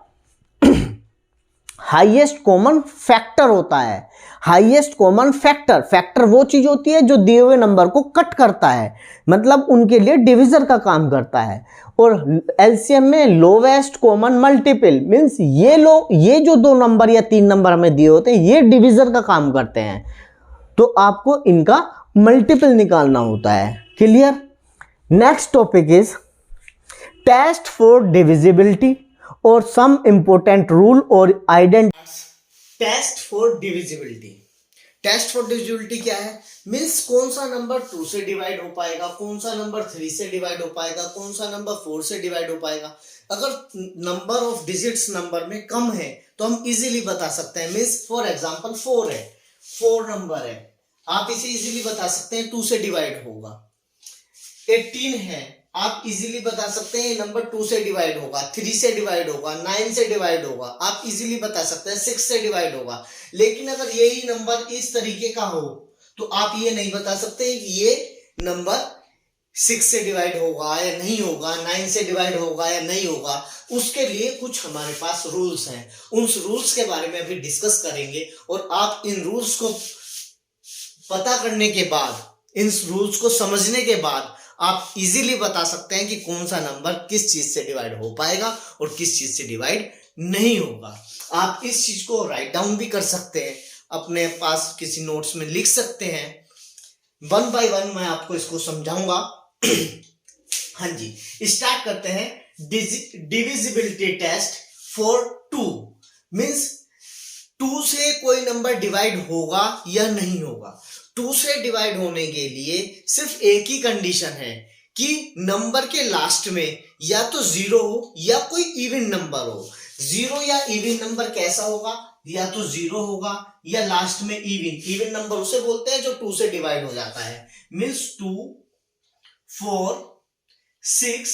हाईएस्ट कॉमन फैक्टर होता है। हाईएस्ट कॉमन फैक्टर वो चीज होती है जो दिए हुए नंबर को कट करता है, मतलब उनके लिए डिवीजर का काम करता है। और LCM में लोवेस्ट कॉमन मल्टीपल, मींस ये जो 2 नंबर या 3 नंबर हमें दिए होते हैं ये डिवीजर का काम करते हैं, तो आपको इनका मल्टीपल निकालना होता है। Clear. Next topic is test for divisibility और सम इंपॉर्टेंट रूल और identity. Test for divisibility. Test for divisibility क्या है, मीन्स कौन सा नंबर 2 से डिवाइड हो पाएगा, कौन सा नंबर 3 से डिवाइड हो पाएगा, कौन सा नंबर 4 से डिवाइड हो पाएगा। अगर नंबर ऑफ डिजिट्स नंबर में कम है तो हम इजीली बता सकते हैं। मीन्स फॉर एग्जांपल 4 है, 4 नंबर है, आप इसे इजीली बता सकते हैं 2 से डिवाइड होगा। 18 है, आप इजीली बता सकते हैं ये नंबर 2 से डिवाइड होगा, 3 से डिवाइड होगा, 9 से डिवाइड होगा, आप इजीली बता सकते हैं 6 से डिवाइड होगा। लेकिन अगर यही नंबर इस तरीके का हो तो आप ये नहीं बता सकते कि ये नंबर 6 से डिवाइड होगा या नहीं होगा, 9 से डिवाइड होगा या नहीं होगा, उसके लिए कुछ हमारे पास रूल्स हैं। उन रूल्स के बारे में अभी डिस्कस करेंगे और आप इन रूल्स को पता करने के बाद, इन रूल्स को समझने के बाद आप इजीली बता सकते हैं कि कौन सा नंबर किस चीज से डिवाइड हो पाएगा और किस चीज से डिवाइड नहीं होगा। आप इस चीज को राइट डाउन भी कर सकते हैं, अपने पास किसी नोट्स में लिख सकते हैं। वन बाय वन मैं आपको इसको समझाऊंगा। हाँ जी, स्टार्ट करते हैं। डिविजिबिलिटी टेस्ट फॉर 2 मींस 2 से कोई नंबर डिवाइड होगा या नहीं होगा। 2 से डिवाइड होने के लिए सिर्फ एक ही कंडीशन है कि नंबर के लास्ट में या तो 0 हो या कोई इवन नंबर हो। 0 या इवन नंबर कैसा होगा, या तो 0 होगा या लास्ट में इवन नंबर उसे बोलते हैं जो 2 से डिवाइड हो जाता है। मींस 2, 4, 6,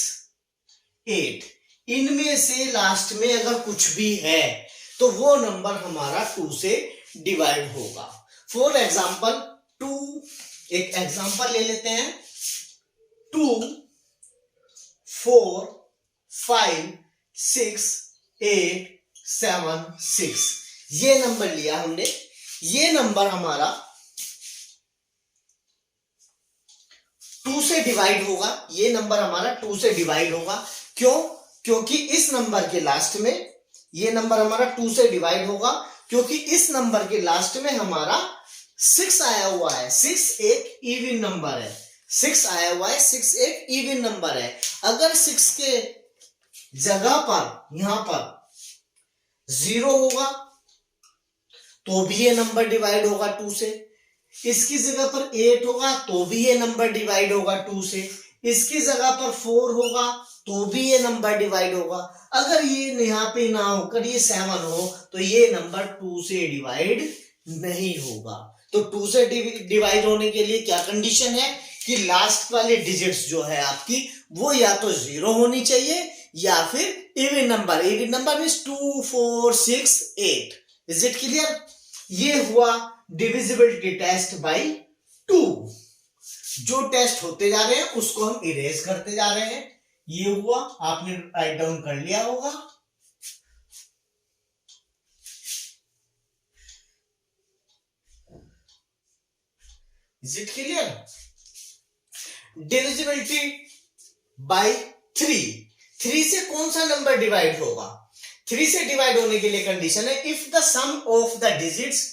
8 इनमें से लास्ट में अगर कुछ भी है तो वो नंबर हमारा 2 से डिवाइड होगा। फॉर एग्जाम्पल 2, एक एग्जाम्पल ले लेते हैं। 2, 4, 5, 6, 8, 7, 6 ये नंबर लिया हमने। ये नंबर हमारा 2 से डिवाइड होगा। ये नंबर हमारा 2 से डिवाइड होगा। क्यों? क्योंकि इस नंबर के लास्ट में, ये नंबर हमारा 2 से डिवाइड होगा क्योंकि इस नंबर के लास्ट में हमारा 6 आया हुआ है। 6 एक इवन नंबर है। 6 आया हुआ है, 6 एक इवन नंबर है। अगर 6 के जगह पर यहां पर 0 होगा तो भी ये नंबर डिवाइड होगा 2 से। इसकी जगह पर 8 होगा तो भी ये नंबर डिवाइड होगा 2 से। इसकी जगह पर 4 होगा तो भी ये नंबर डिवाइड होगा। अगर ये यहाँ पे ना होकर ये 7 हो तो ये नंबर 2 से डिवाइड नहीं होगा। तो 2 से डिवाइड होने के लिए क्या कंडीशन है कि लास्ट वाले डिजिट्स जो है आपकी वो या तो 0 होनी चाहिए या फिर even number. Even number means 2, 4, 6, 8। Is it clear? ये हुआ डिविजिबिलिटी टेस्ट बाय 2। जो टेस्ट होते जा रहे हैं उसको हम इरेज करते जा रहे हैं। ये हुआ, आपने राइट डाउन कर लिया होगा। Is it clear? Divisibility bye 3 से कौन सा नंबर डिवाइड होगा? 3 से डिवाइड होने के लिए कंडीशन है if the sum of the digits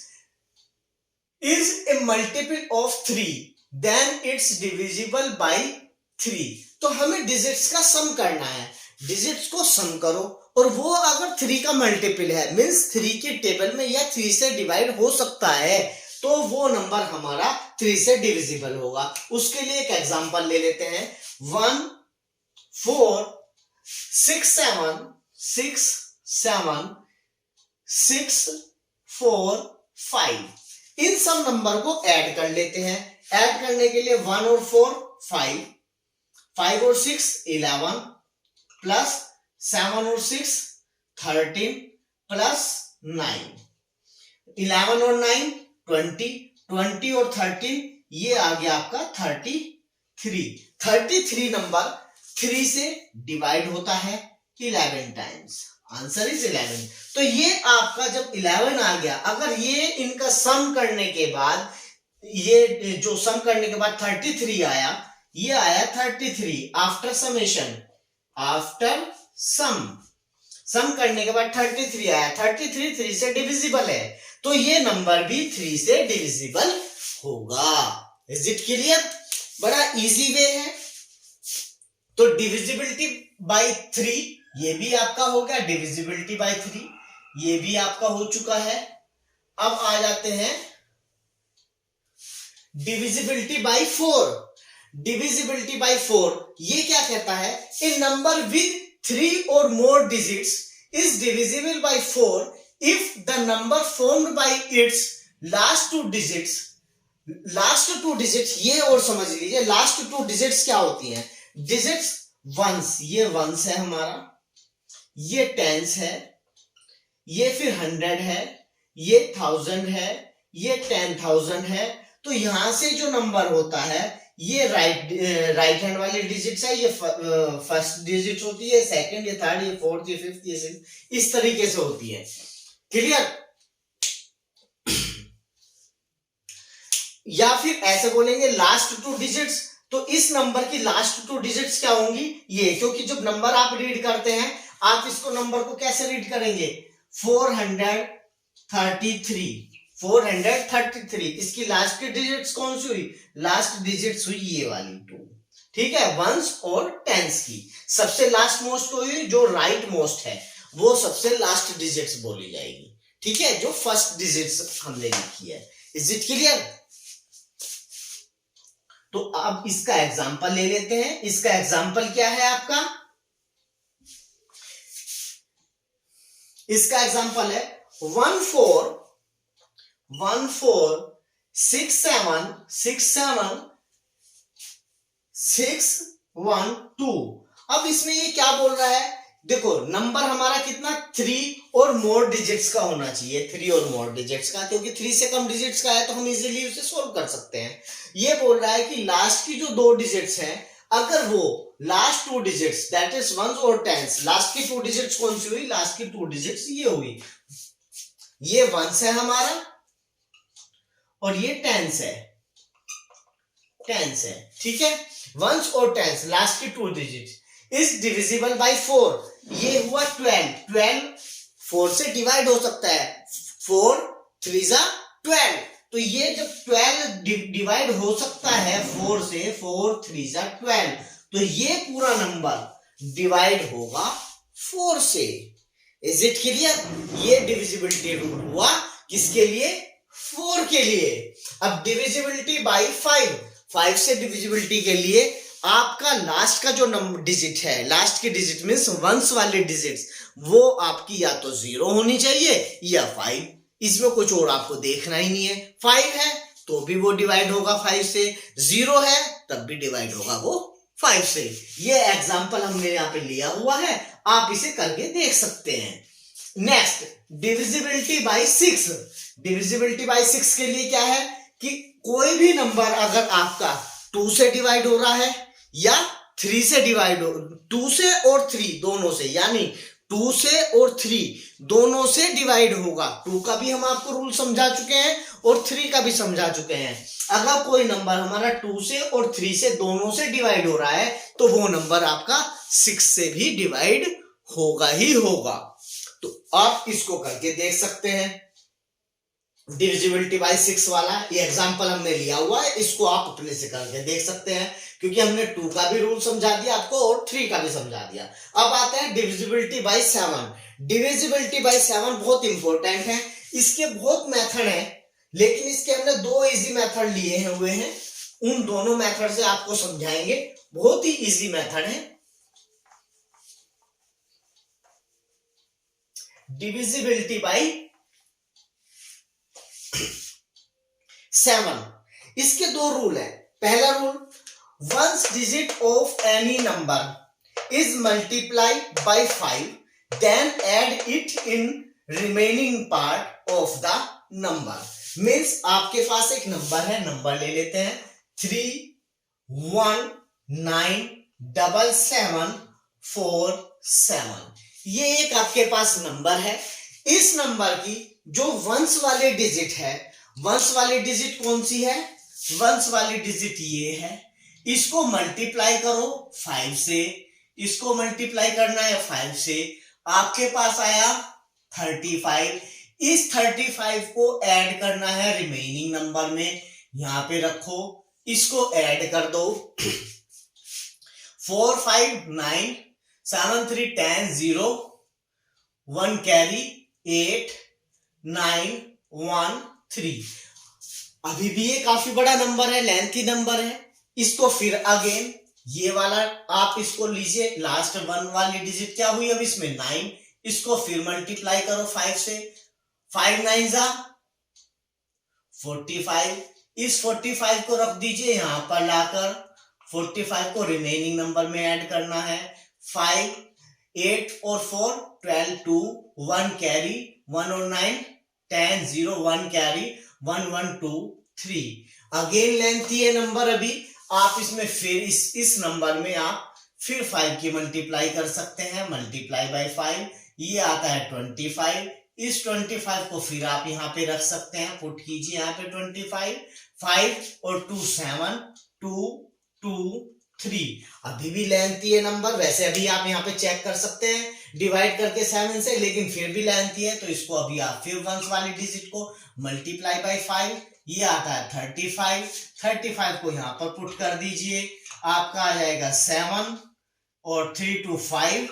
is a multiple of 3 then it's divisible by 3। तो हमें डिजिट्स का सम करना है। डिजिट्स को सम करो और वो अगर 3 का मल्टीपल है मींस 3 के टेबल में या 3 से डिवाइड हो सकता है तो वो नंबर हमारा 3 से डिविजिबल होगा। उसके लिए एक एग्जांपल ले लेते हैं। 1, 4, 6, 7, 6, 7, 6, 4, 5 इन सब नंबर को ऐड कर लेते हैं। ऐड करने के लिए 1 और 4 5, 5 और 6 11 प्लस 7 और 6 13 प्लस 9, 11 और 9 20, 20 और 13 ये आ गया आपका 33 नंबर 3 से डिवाइड होता है 11 टाइम्स। Answer is 11। तो ये आपका जब 11 आ गया, अगर ये इनका सम करने के बाद, ये जो सम करने के बाद 33 आया, ये आया 33 आफ्टर समेशन, आफ्टर सम करने के बाद 33 आया। 33 3 से डिविजिबल है तो ये नंबर भी 3 से डिविजिबल होगा। Is it clear? बड़ा इजी वे है। तो डिविजिबिलिटी बाय 3 ये भी आपका हो गया। डिविजिबिलिटी बाय 3 ये भी आपका हो चुका है। अब आ जाते हैं डिविजिबिलिटी बाय 4। डिविजिबिलिटी बाय 4 ये क्या कहता है? ए नंबर विद 3 और मोर digits is divisible bye 4 if the number formed by it's last 2 digits. Last 2 digits ये और समझ लीजिए, लास्ट 2 डिजिट्स क्या होती हैं? डिजिट्स वंस, ये वंस है हमारा, ये टेंस है, ये फिर 100 है, ये 1000 है, ये 10,000 है। तो यहां से जो नंबर होता है ये राइट हैंड वाली डिजिट्स है, ये फर्स्ट डिजिट होती है, सेकंड, ये थर्ड, ये फोर्थ, ये फिफ्थ, ये सिक्स, इस तरीके से होती है। क्लियर? या फिर ऐसे बोलेंगे लास्ट टू डिजिट्स, तो इस नंबर की लास्ट टू डिजिट्स क्या होंगी? ये, क्योंकि जब नंबर आप रीड करते हैं, आप इसको नंबर को कैसे रीड करेंगे? 433 इसकी लास्ट की डिजिट्स कौन सी हुई? लास्ट डिजिट्स हुई ये वाली 2। ठीक है, वंस और टेंस की सबसे लास्ट मोस्ट हुई, जो राइट मोस्ट है वो सबसे लास्ट डिजिट्स बोली जाएगी। ठीक है, जो फर्स्ट डिजिट्स हमने लिखी है। Is it clear? तो अब इसका एग्जांपल ले लेते हैं। इसका एग्जांपल क्या है आपका? इसका एग्जांपल है 14676761 2। अब इसमें ये क्या बोल रहा है? देखो, नंबर हमारा कितना? 3 और मोर डिजिट्स का होना चाहिए, 3 और मोर डिजिट्स का, क्योंकि 3 से कम डिजिट्स का है तो हम इजीली उसे सोल्व कर सकते हैं। ये बोल रहा है कि लास्ट की जो 2 डिजिट्स हैं, अगर वो last 2 digits that is ones और टेंस, लास्ट की 2 डिजिट्स कौन सी हुई? लास्ट की 2 डिजिट्स ये हुई, ये वंस है हमारा और ये टेंस है, ठीक है। वंस और टेंस लास्ट की 2 डिजिट्स इज डिविजिबल बाय 4, ये हुआ 12 4 से डिवाइड हो सकता है, 4 3 जा 12, तो ये जब 12 डिवाइड हो सकता है 4 से, 4 3 जा 12, तो ये पूरा नंबर डिवाइड होगा 4 से। Is it clear? ये डिविजिबिलिटी रूल हुआ किसके लिए? 4 के लिए। अब डिविजिबिलिटी बाय 5 से डिविजिबिलिटी के लिए आपका लास्ट का जो नंबर डिजिट है, लास्ट की डिजिट मींस वंस वाले डिजिट्स, वो आपकी या तो 0 होनी चाहिए या 5, इसमें कुछ और आपको देखना ही नहीं है। 5 है तो भी वो डिवाइड होगा 5 से, 0 है तब भी डिवाइड होगा वो 5 से। ये एग्जांपल हमने यहाँ पे लिया हुआ है, आप इसे करके देख सकते हैं। Next, divisibility bye 6। Divisibility bye 6 के लिए क्या है कि कोई भी नंबर अगर आपका 2 से डिवाइड हो रहा है या 3 से डिवाइड हो, 2 से और 3 दोनों से, यानी 2 से और 3 दोनों से डिवाइड होगा। 2 का भी हम आपको रूल समझा चुके हैं और 3 का भी समझा चुके हैं। अगर कोई नंबर हमारा 2 से और 3 से दोनों से डिवाइड हो रहा है तो वो नंबर आपका 6 से भी डिवाइड होगा ही होगा। तो आप इसको करके देख सकते हैं। डिविजिबिलिटी बाय 6 वाला ये एग्जांपल हमने लिया हुआ है, इसको आप अपने से करके देख सकते हैं, क्योंकि हमने 2 का भी रूल समझा दिया आपको और 3 का भी समझा दिया। अब आते हैं डिविजिबिलिटी बाय 7। डिविजिबिलिटी बाय 7 बहुत इंपॉर्टेंट है, इसके बहुत मेथड हैं, लेकिन इसके हमने 2 इजी मेथड लिए हुए हैं, उन दोनों मेथड से आपको समझाएंगे। बहुत ही इजी मेथड है डिविजिबिलिटी बाय 7। इसके 2 रूल है। पहला rule, ones digit of any number is multiplied by 5 then add it in remaining part of the number. Means आपके पास एक नंबर है, नंबर ले लेते हैं 3197747। ये एक आपके पास नंबर है। इस नंबर की जो वंस वाले डिजिट है, वंस वाली डिजिट कौन सी है? वंस वाली डिजिट ये है, इसको मल्टीप्लाई करो 5 से, इसको मल्टीप्लाई करना है 5 से, आपके पास आया 35। इस 35 को ऐड करना है रिमेनिंग नंबर में, यहां पे रखो, इसको ऐड कर दो 4 5 9 7 3 10 0 1 कैरी 8 9 1 3। अभी भी ये काफी बड़ा नंबर है, लेंथी नंबर है। इसको फिर अगेन ये वाला आप इसको लीजिए, लास्ट 1 वाली डिजिट क्या हुई अब इसमें 9, इसको फिर मल्टीप्लाई करो 5 से, 5 9 जा 45। इस 45 को रख दीजिए यहां पर लाकर, 45 को रिमेनिंग नंबर में ऐड करना है, 5 8 और 4 12 2 1 कैरी 1 और 9 10 0 1 कैरी 1 1 2 3। अगेन लेंथी है नंबर, अभी आप इसमें फिर इस नंबर में आप फिर 5 की मल्टीप्लाई कर सकते हैं, मल्टीप्लाई बाय 5, ये आता है 25। इस 25 को फिर आप यहाँ पे रख सकते हैं, पुट कीजिए यहाँ पे 25, 5 और 2 7, 2 2 3। अभी भी लेंथी है नंबर, वैसे अभी आप यहाँ पे चेक कर सकते हैं डिवाइड करके 7 से, लेकिन फिर भी लेंथी है, तो इसको अभी आप फिर वंस वाली डिजिट को मल्टीप्लाई बाय 5, ये आता है 35। 35 को यहाँ पर पुट कर दीजिए, आपका आ जाएगा 7 और 3 2 5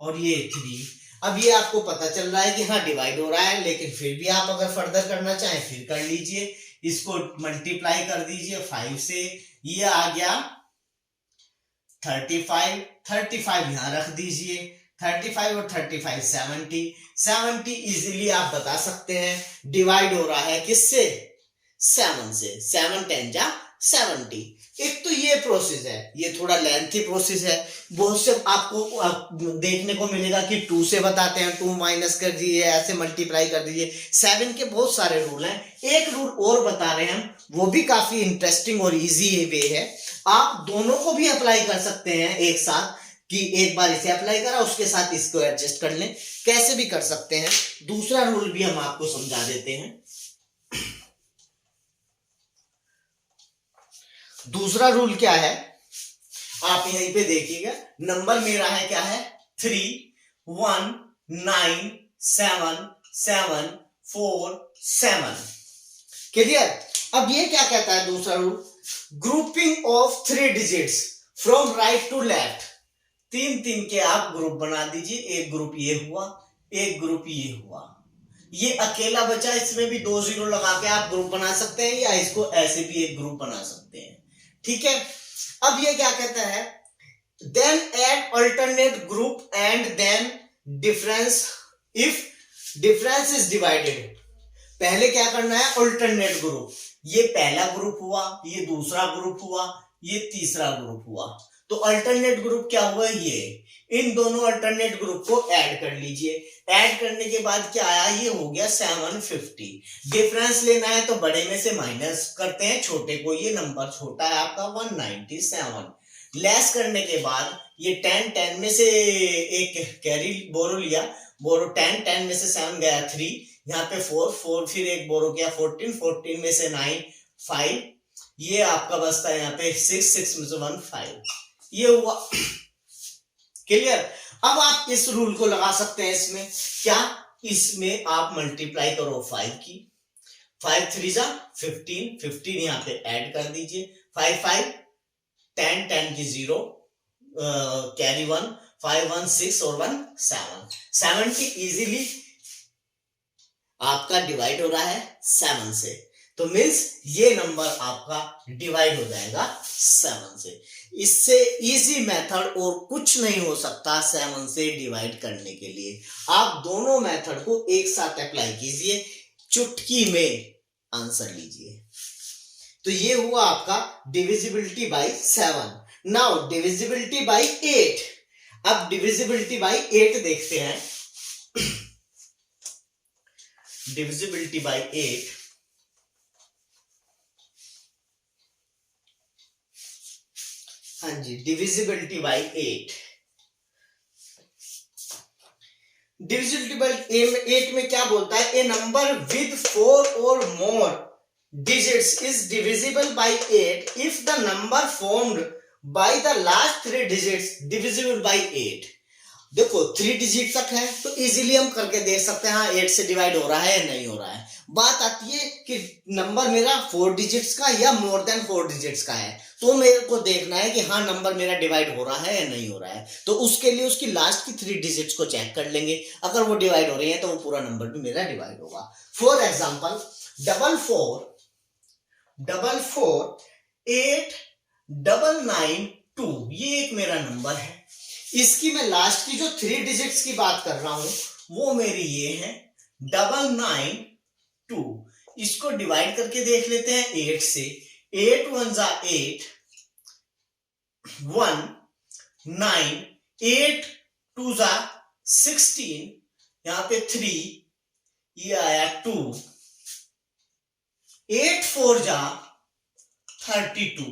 और ये 3। अब ये आपको पता चल रहा है कि हाँ डिवाइड हो रहा है, लेकिन फिर भी आप अगर फर्दर करना चाहें फिर कर लीजिए, इसको मल्टीप्लाई कर दीजिए 5 से, ये आ गया 35। 35 यहां रख दीजिए, 35 और 35 70। 70 इजीली आप बता सकते हैं डिवाइड हो रहा है किससे, 7 से। 7 10 जा 70। एक तो ये प्रोसेस है, ये थोड़ा लेंथी प्रोसेस है, बहुत से आपको देखने को मिलेगा कि 2 से बताते हैं, 2 माइनस कर दीजिए, ऐसे मल्टीप्लाई कर दीजिए। 7 के बहुत सारे रूल हैं, एक रूल और बता रहे हैं हम, वो भी काफी इंटरेस्टिंग और इजी वे है। आप दोनों को भी अप्लाई कर सकते हैं एक साथ, कि एक बार इसे अप्लाई करा उसके साथ इसको एडजस्ट कर लें, कैसे भी कर सकते हैं। दूसरा रूल भी हम आपको समझा देते हैं। दूसरा रूल क्या है, आप यहीं पे देखिएगा, नंबर मेरा है क्या है 3 1 9 7 7 4 7। क्लियर। अब ये क्या कहता है दूसरा rule, grouping of 3 digits from right to left. 3 के आप ग्रुप बना दीजिए, एक ग्रुप ये हुआ, एक ग्रुप ये हुआ, ये अकेला बचा, इसमें भी 2 0 लगा के आप ग्रुप बना सकते हैं, या इसको ऐसे भी एक ग्रुप बना सकते हैं। ठीक है। अब ये क्या कहता है, then add alternate group and then difference if difference is divided. पहले क्या करना है, अल्टरनेट ग्रुप, ये पहला ग्रुप हुआ, ये दूसरा ग्रुप हुआ, ये तीसरा ग्रुप हुआ, तो अल्टरनेट ग्रुप क्या हुआ, ये इन दोनों अल्टरनेट ग्रुप को ऐड कर लीजिए। ऐड करने के बाद क्या आया, ये हो गया 750। डिफरेंस लेना है तो बड़े में से माइनस करते हैं छोटे को, ये नंबर छोटा है आपका 197। लेस करने के बाद ये 10 में से एक कैरी बोरो लिया, बोरो 10 में से 7 गया 3, यहाँ पे 4 फिर एक बोरो किया 14 में से 9 5, ये आपका बचता है यहाँ पे 6 में से 1 5, ये हुआ। क्लियर। अब आप इस रूल को लगा सकते हैं इसमें, क्या, इसमें आप मल्टीप्लाई करो 5 की, 5 3 जा 15, 15 यहाँ पे ऐड कर दीजिए, 5 5 10 की 0 कैरी 1 5 1 6 और 1 7, 70 इजीली आपका डिवाइड हो रहा है 7 से, तो मीन्स ये नंबर आपका डिवाइड हो जाएगा 7 से। इससे इजी मेथड और कुछ नहीं हो सकता 7 से डिवाइड करने के लिए। आप दोनों मेथड को एक साथ अप्लाई कीजिए, चुटकी में आंसर लीजिए। तो ये हुआ आपका divisibility by 7। Now divisibility bye 8। अब डिविजिबिलिटी बाय 8 देखते हैं। डिविजिबिलिटी बाय 8, हाँ जी, डिविजिबिलिटी बाय 8। डिविजिबिलिटी बाय 8 में क्या बोलता है, ए नंबर विद 4 और मोर digits is divisible by 8 if the number formed by the last 3 digits divisible by 8। देखो 3 डिजिट तक है तो इजीली हम करके देख सकते हैं हाँ 8 से डिवाइड हो रहा है या नहीं हो रहा है। बात आती है कि नंबर मेरा 4 डिजिट्स का या मोर देन 4 डिजिट्स का है, तो मेरे को देखना है कि हाँ नंबर मेरा डिवाइड हो रहा है या नहीं हो रहा है, तो उसके लिए उसकी लास्ट की 3 डिजिट्स को चेक कर लेंगे। अगर वो डिवाइड हो रही है तो वो पूरा नंबर भी मेरा डिवाइड होगा। फॉर एग्जाम्पल 4 8 9 2, ये एक मेरा नंबर है, इसकी मैं लास्ट की जो 3 डिजिट्स की बात कर रहा हूं वो मेरी ये है 992। इसको डिवाइड करके देख लेते हैं 8 से। 8 1 जा 8 1 9, 8 2 जा 16, यहां पे 3, ये आया 2, 8 4 जा 32,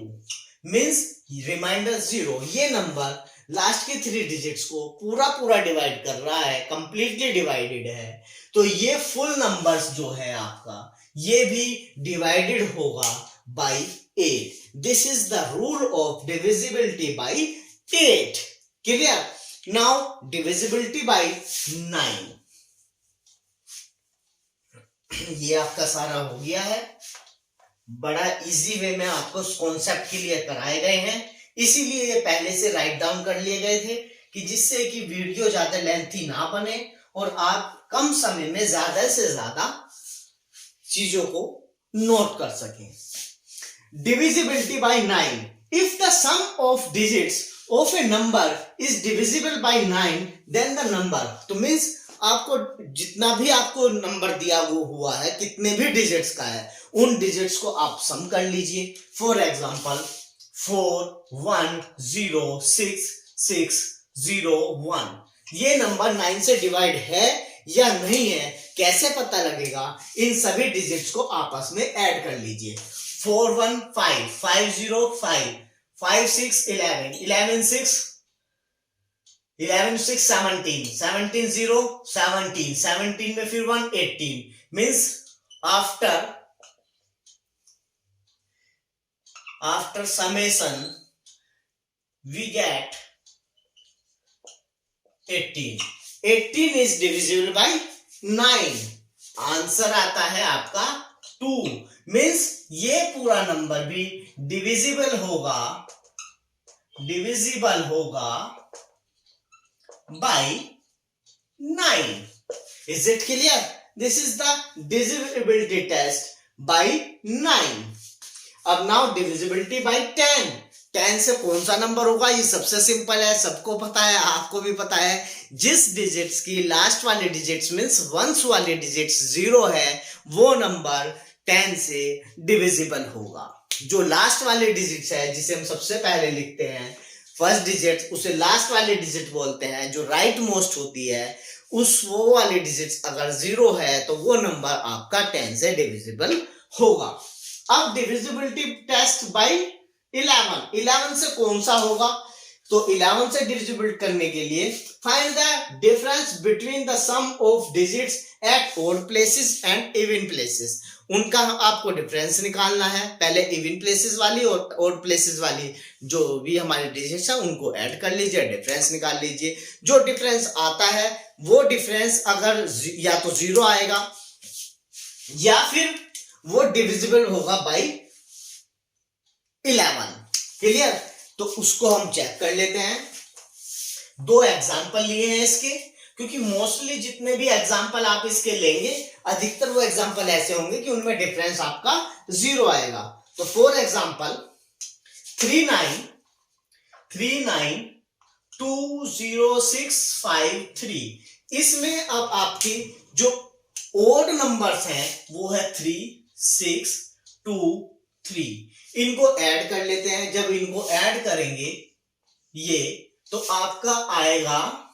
मीन्स रिमाइंडर 0, ये नंबर लास्ट के 3 डिजिट्स को पूरा पूरा डिवाइड कर रहा है, कंप्लीटली डिवाइडेड है, तो ये फुल नंबर्स जो है आपका ये भी डिवाइडेड होगा by 8. This is the rule of divisibility by 8. Clear? Now divisibility by 9. ये आपका सारा हो गया है. बड़ा इजी वे में आपको कॉन्सेप्ट क्लियर कराए गए हैं, इसीलिए ये पहले से राइट डाउन कर लिए गए थे कि जिससे कि वीडियो ज्यादा लेंथी ना बने और आप कम समय में ज्यादा से ज्यादा चीजों को नोट कर सकें. Divisibility by 9. If the sum of digits of a number is divisible by 9 then the number. तो मींस आपको जितना भी आपको नंबर दिया हुआ है, कितने भी डिजिट्स का है, उन डिजिट्स को आप सम कर लीजिए. For example 4 1 0 6 6 0 1. ये नंबर 9 से डिवाइड है या नहीं है, कैसे पता लगेगा? इन सभी डिजिट्स को आपस में ऐड कर लीजिए. 4 1 5 5 0 5 5 6 11 11 6 11 6 17 17 0 17 17 में फिर 1 18. Means after summation we get 18. 18 is divisible by 9. Answer आता है आपका 2. मीन्स ये पूरा नंबर भी डिविजिबल होगा by 9. Is it clear? This is the divisibility test by 9. अब नाउ डिविजिबिलिटी बाय 10. 10 से कौन सा नंबर होगा? ये सबसे सिंपल है, सबको पता है, आपको भी पता है. जिस डिजिट्स की लास्ट वाले डिजिट्स मींस वंस वाले डिजिट्स 0 है, वो नंबर 10 से डिविजिबल होगा. जो लास्ट वाले डिजिट्स है, जिसे हम सबसे पहले लिखते हैं फर्स्ट डिजिट, उसे लास्ट वाले डिजिट बोलते हैं. जो राइट मोस्ट होती है, वो वाले डिजिट्स अगर 0 है तो वो नंबर आपका 10 से डिविजिबल होगा. अब डिविजिबिलिटी टेस्ट बाय 11. 11 से कौन सा होगा? तो 11 से डिविजिबल करने के लिए find the difference between the sum of digits at odd places and even places. उनका आपको डिफरेंस निकालना है. पहले इवन प्लेसेस वाली और ऑड प्लेसेस वाली जो भी हमारी डिजिट्स है उनको ऐड कर लीजिए, डिफरेंस निकाल लीजिए. जो डिफरेंस आता है वो डिफरेंस अगर या तो 0 आएगा या फिर वो डिविजिबल होगा बाय 11. क्लियर? तो उसको हम चेक कर लेते हैं. 2 एग्जांपल लिए हैं इसके, क्योंकि मोस्टली जितने भी एग्जांपल आप इसके लेंगे, अधिकतर वो एग्जांपल ऐसे होंगे कि उनमें डिफरेंस आपका 0 आएगा. तो फॉर एग्जांपल 392065 इसमें अब आपकी जो ओड नंबर्स हैं वो है 3 6 2 3. इनको ऐड कर लेते हैं. जब इनको ऐड करेंगे ये, तो आपका आएगा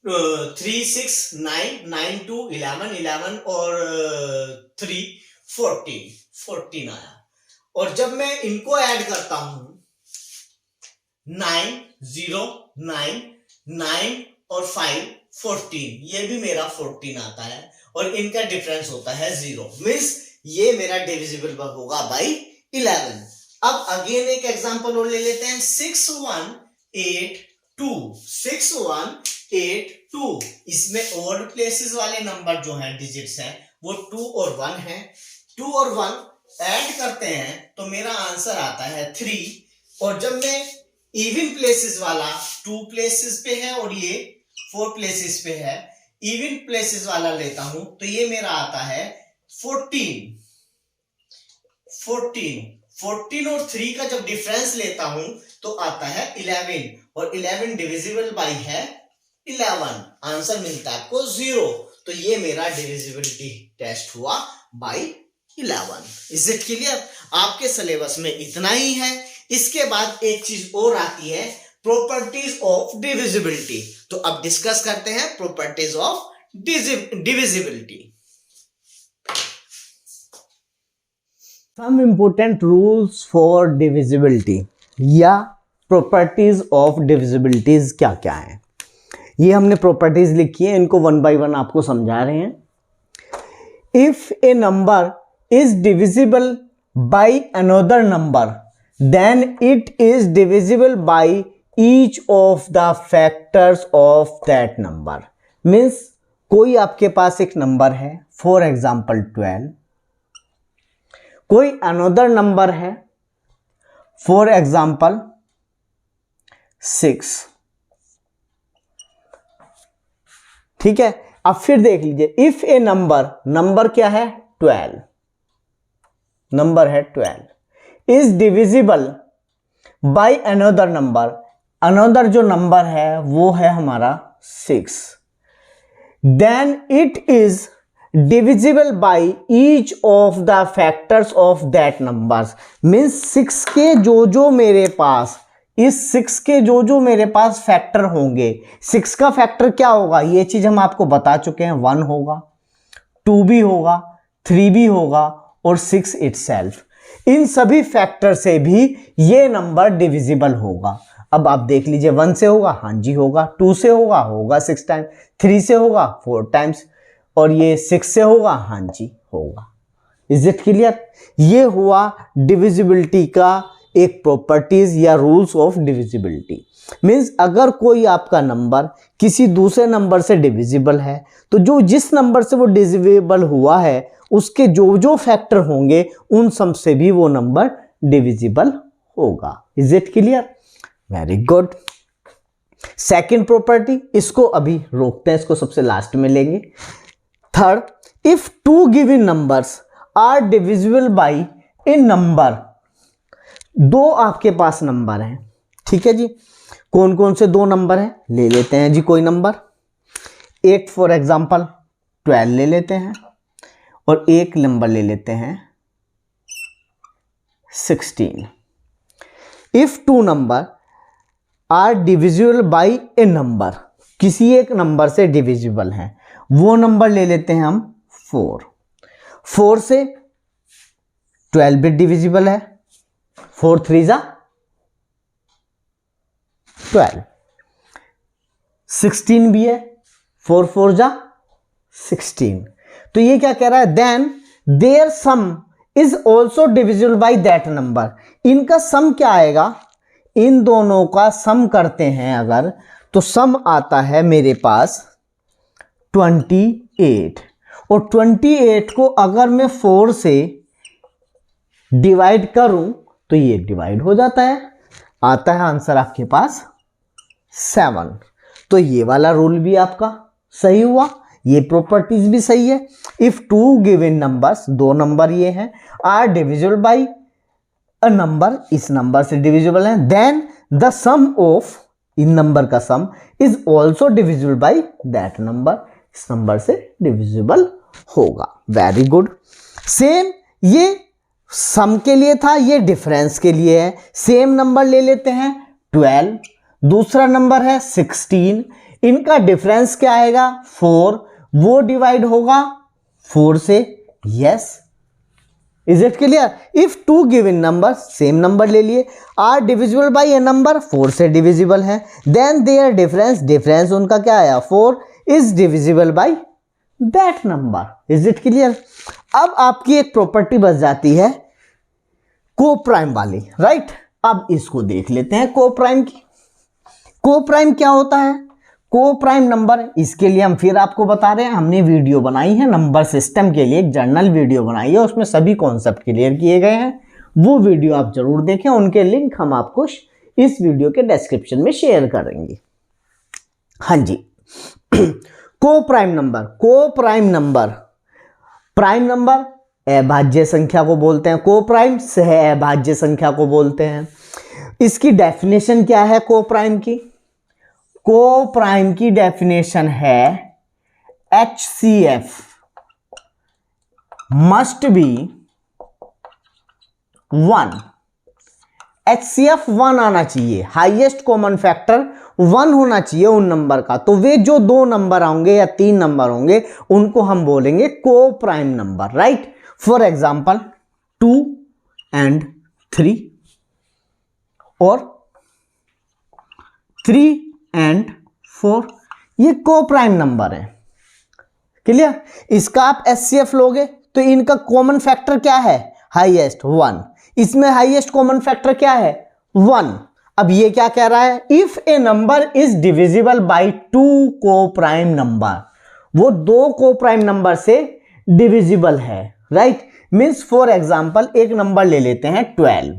3 6 9 9 2 11 11 और 3 14 आया. और जब मैं इनको ऐड करता हूं 9 0 9 9 और 5 14, ये भी मेरा 14 आता है और इनका डिफरेंस होता है 0. मींस ये मेरा डिविजिबल होगा बाय 11. अब अगेन एक एग्जांपल और ले लेते हैं. 6182. इसमें ऑड प्लेसेस वाले नंबर जो हैं, डिजिट्स हैं, वो 2 और 1 है. 2 और 1 ऐड करते हैं तो मेरा आंसर आता है 3. और जब मैं इवन प्लेसेस वाला 2 प्लेसेस पे है और ये 4 प्लेसेस पे है, इवन प्लेसेस वाला लेता हूं तो ये मेरा आता है 14 और 3 का जब डिफरेंस लेता हूं तो आता है 11 और 11 डिविजिबल बाय है 11. आंसर मिलता है आपको 0. तो ये मेरा डिविजिबिलिटी टेस्ट हुआ बाय 11. Is it clear? आपके सिलेबस में इतना ही है. इसके बाद एक चीज और आती है, प्रॉपर्टीज ऑफ डिविजिबिलिटी. तो अब डिस्कस करते हैं properties of divisibility. Some important rules for divisibility. या प्रॉपर्टीज ऑफ डिविजिबिलिटीज क्या क्या है, ये हमने प्रॉपर्टीज लिखी है, इनको वन बाय वन आपको समझा रहे हैं। If a number is divisible by another number then it is divisible by each of the factors of that number. Means कोई आपके पास एक नंबर है, फॉर एग्जाम्पल 12, कोई अनदर नंबर है, फॉर एग्जाम्पल 6, ठीक है। अब फिर देख लीजिए, इफ ए नंबर क्या है 12, नंबर है 12 is divisible by another number, another जो नंबर है वो है हमारा 6, then it is divisible by each of the factors of that numbers. Means 6 के जो मेरे पास, इस 6 के जो मेरे पास फैक्टर होंगे, 6 का फैक्टर क्या होगा ये चीज हम आपको बता चुके हैं, 1 होगा, 2 भी होगा, 3 भी होगा और 6 इटसेल्फ। इन सभी फैक्टर से भी ये नंबर डिविजिबल होगा। अब आप देख लीजिए, 1 से होगा, हाँ जी होगा, 2 से होगा 6 टाइम्स, 3 से होगा 4 टाइम्स और ये 6 से होगा, हाँ जी होगा। Is it clear? ये हुआ डिविजिबिलिटी का एक प्रॉपर्टीज या रूल्स ऑफ डिविजिबिलिटी। मीन्स अगर कोई आपका नंबर किसी दूसरे नंबर से डिविजिबल है तो जिस नंबर से वो डिविजिबल हुआ है उसके जो फैक्टर होंगे उन सब से भी वो नंबर डिविजिबल होगा। Is it clear? Very good. Second property, इसको अभी रोकते हैं, इसको सबसे लास्ट में लेंगे। Third, if two given numbers are divisible by a number, दो आपके पास नंबर हैं, ठीक है जी। कौन कौन से 2 नंबर हैं? ले लेते हैं जी कोई नंबर, एक फॉर एग्जांपल 12 ले लेते हैं और एक नंबर ले लेते हैं 16। If 2 number are divisible by a number, किसी एक नंबर से डिविजिबल है, वो नंबर ले लेते हैं हम 4 से 12 भी डिविजिबल है, 4 3 जा 12, 16 भी है, 4 4 जा 16। तो ये क्या कह रहा है? Then their sum is also divisible by that number. इनका सम क्या आएगा? इन दोनों का सम करते हैं अगर, तो सम आता है मेरे पास 28, और 28 को अगर मैं 4 से डिवाइड करूं तो ये डिवाइड हो जाता है, आता है आंसर आपके पास 7। तो ये वाला रूल भी आपका सही हुआ, ये प्रॉपर्टीज भी सही है। इफ 2 गिवन नंबर्स, 2 नंबर ये हैं, are divisible by a number, इस नंबर से डिविजिबल है, देन द सम ऑफ, इन नंबर का sum is also divisible by that number, इस नंबर से डिविजिबल होगा। Very good. सेम ये सम के लिए था, ये डिफरेंस के लिए है। सेम नंबर ले लेते हैं 12, दूसरा नंबर है 16, इनका डिफरेंस क्या आएगा? 4, वो डिवाइड होगा 4 से। Yes, is it clear? If 2 given number, same number ले लिए, are divisible by a number, 4 से डिविजिबल है, देन देयर डिफरेंस उनका क्या आया? 4 is divisible by that number. Is it clear? अब आपकी एक प्रॉपर्टी बच जाती है कोप्राइम वाली, राइट? अब इसको देख लेते हैं कोप्राइम की। कोप्राइम क्या होता है? कोप्राइम नंबर, इसके लिए हम फिर आपको बता रहे हैं, हमने वीडियो बनाई है नंबर सिस्टम के लिए, एक जर्नल वीडियो बनाई है, उसमें सभी कॉन्सेप्ट क्लियर किए गए हैं, वो वीडियो आप जरूर देखें, उनके लिंक हम आपको इस वीडियो के डिस्क्रिप्शन में शेयर करेंगे। हाँ जी। कोप्राइम नंबर, प्राइम नंबर अभाज्य संख्या को बोलते हैं, कोप्राइम सह अभाज्य संख्या को बोलते हैं। इसकी डेफिनेशन क्या है कोप्राइम की? कोप्राइम की डेफिनेशन है HCF मस्ट बी 1। HCF 1 आना चाहिए, हाईएस्ट कॉमन फैक्टर 1 होना चाहिए उन नंबर का। तो वे जो 2 नंबर होंगे या 3 नंबर होंगे उनको हम बोलेंगे coprime number, right? For example 2 and 3, और 3 and 4, ये को प्राइम नंबर है। क्लियर? इसका आप HCF लोगे तो इनका कॉमन फैक्टर क्या है? हाईएस्ट 1। इसमें हाईएस्ट कॉमन फैक्टर क्या है? 1। अब ये क्या कह रहा है? If a number is divisible bye 2 को प्राइम नंबर, वो 2 को प्राइम नंबर से डिविजिबल है, राइट? मीन्स फॉर एग्जाम्पल एक नंबर ले लेते हैं 12,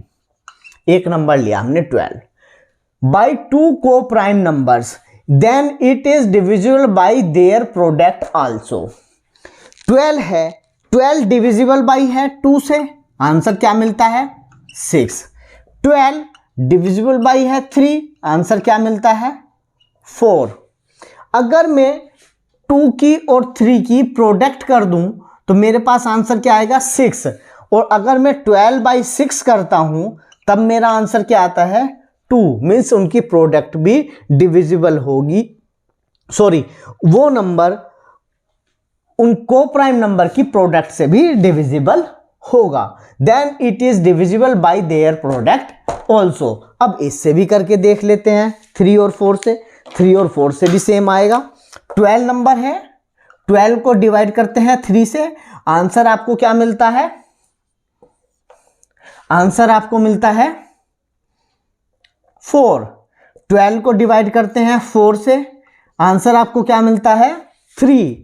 एक नंबर लिया हमने 12 बाय 2 को prime numbers, then it is divisible by their product also. 12 है, 12 डिविजिबल बाय है 2 से, आंसर क्या मिलता है? 6। 12 डिविजिबल बाय है 3, आंसर क्या मिलता है? 4। अगर मैं 2 की और 3 की प्रोडक्ट कर दूं तो मेरे पास आंसर क्या आएगा? 6। और अगर मैं 12 बाई 6 करता हूं तब मेरा आंसर क्या आता है? 2। मीन्स उनकी प्रोडक्ट भी डिविजिबल होगी, सॉरी वो नंबर उन को प्राइम नंबर की प्रोडक्ट से भी डिविजिबल होगा। Then it is divisible by their product also. अब इससे भी करके देख लेते हैं 3 और 4 से। 3 और 4 से भी सेम आएगा। 12 नंबर है, 12 को डिवाइड करते हैं 3 से, आंसर आपको क्या मिलता है? आंसर आपको मिलता है 4। 12 को डिवाइड करते हैं 4 से, आंसर आपको क्या मिलता है? 3।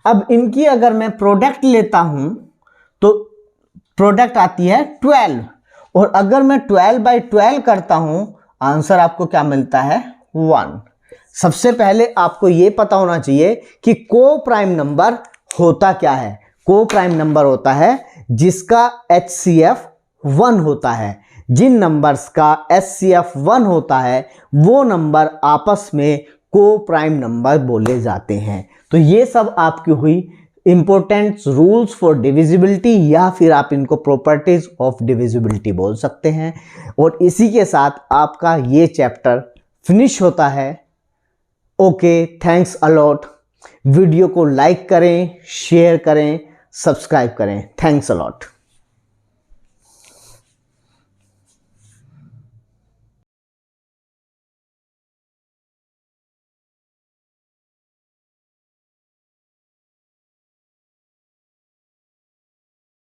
अब इनकी अगर मैं प्रोडक्ट लेता हूं तो प्रोडक्ट आती है 12, और अगर मैं 12 बाई 12 करता हूं आंसर आपको क्या मिलता है? 1। सबसे पहले आपको यह पता होना चाहिए कि को प्राइम नंबर होता क्या है। को प्राइम नंबर होता है जिसका HCF 1 होता है। जिन नंबर्स का HCF 1 होता है वो नंबर आपस में को प्राइम नंबर बोले जाते हैं। तो ये सब आपकी हुई इंपॉर्टेंट रूल्स फॉर डिविजिबिलिटी, या फिर आप इनको प्रॉपर्टीज ऑफ डिविजिबिलिटी बोल सकते हैं। और इसी के साथ आपका ये चैप्टर फिनिश होता है। Okay, thanks a lot. वीडियो को लाइक करें, शेयर करें, सब्सक्राइब करें। Thanks a lot.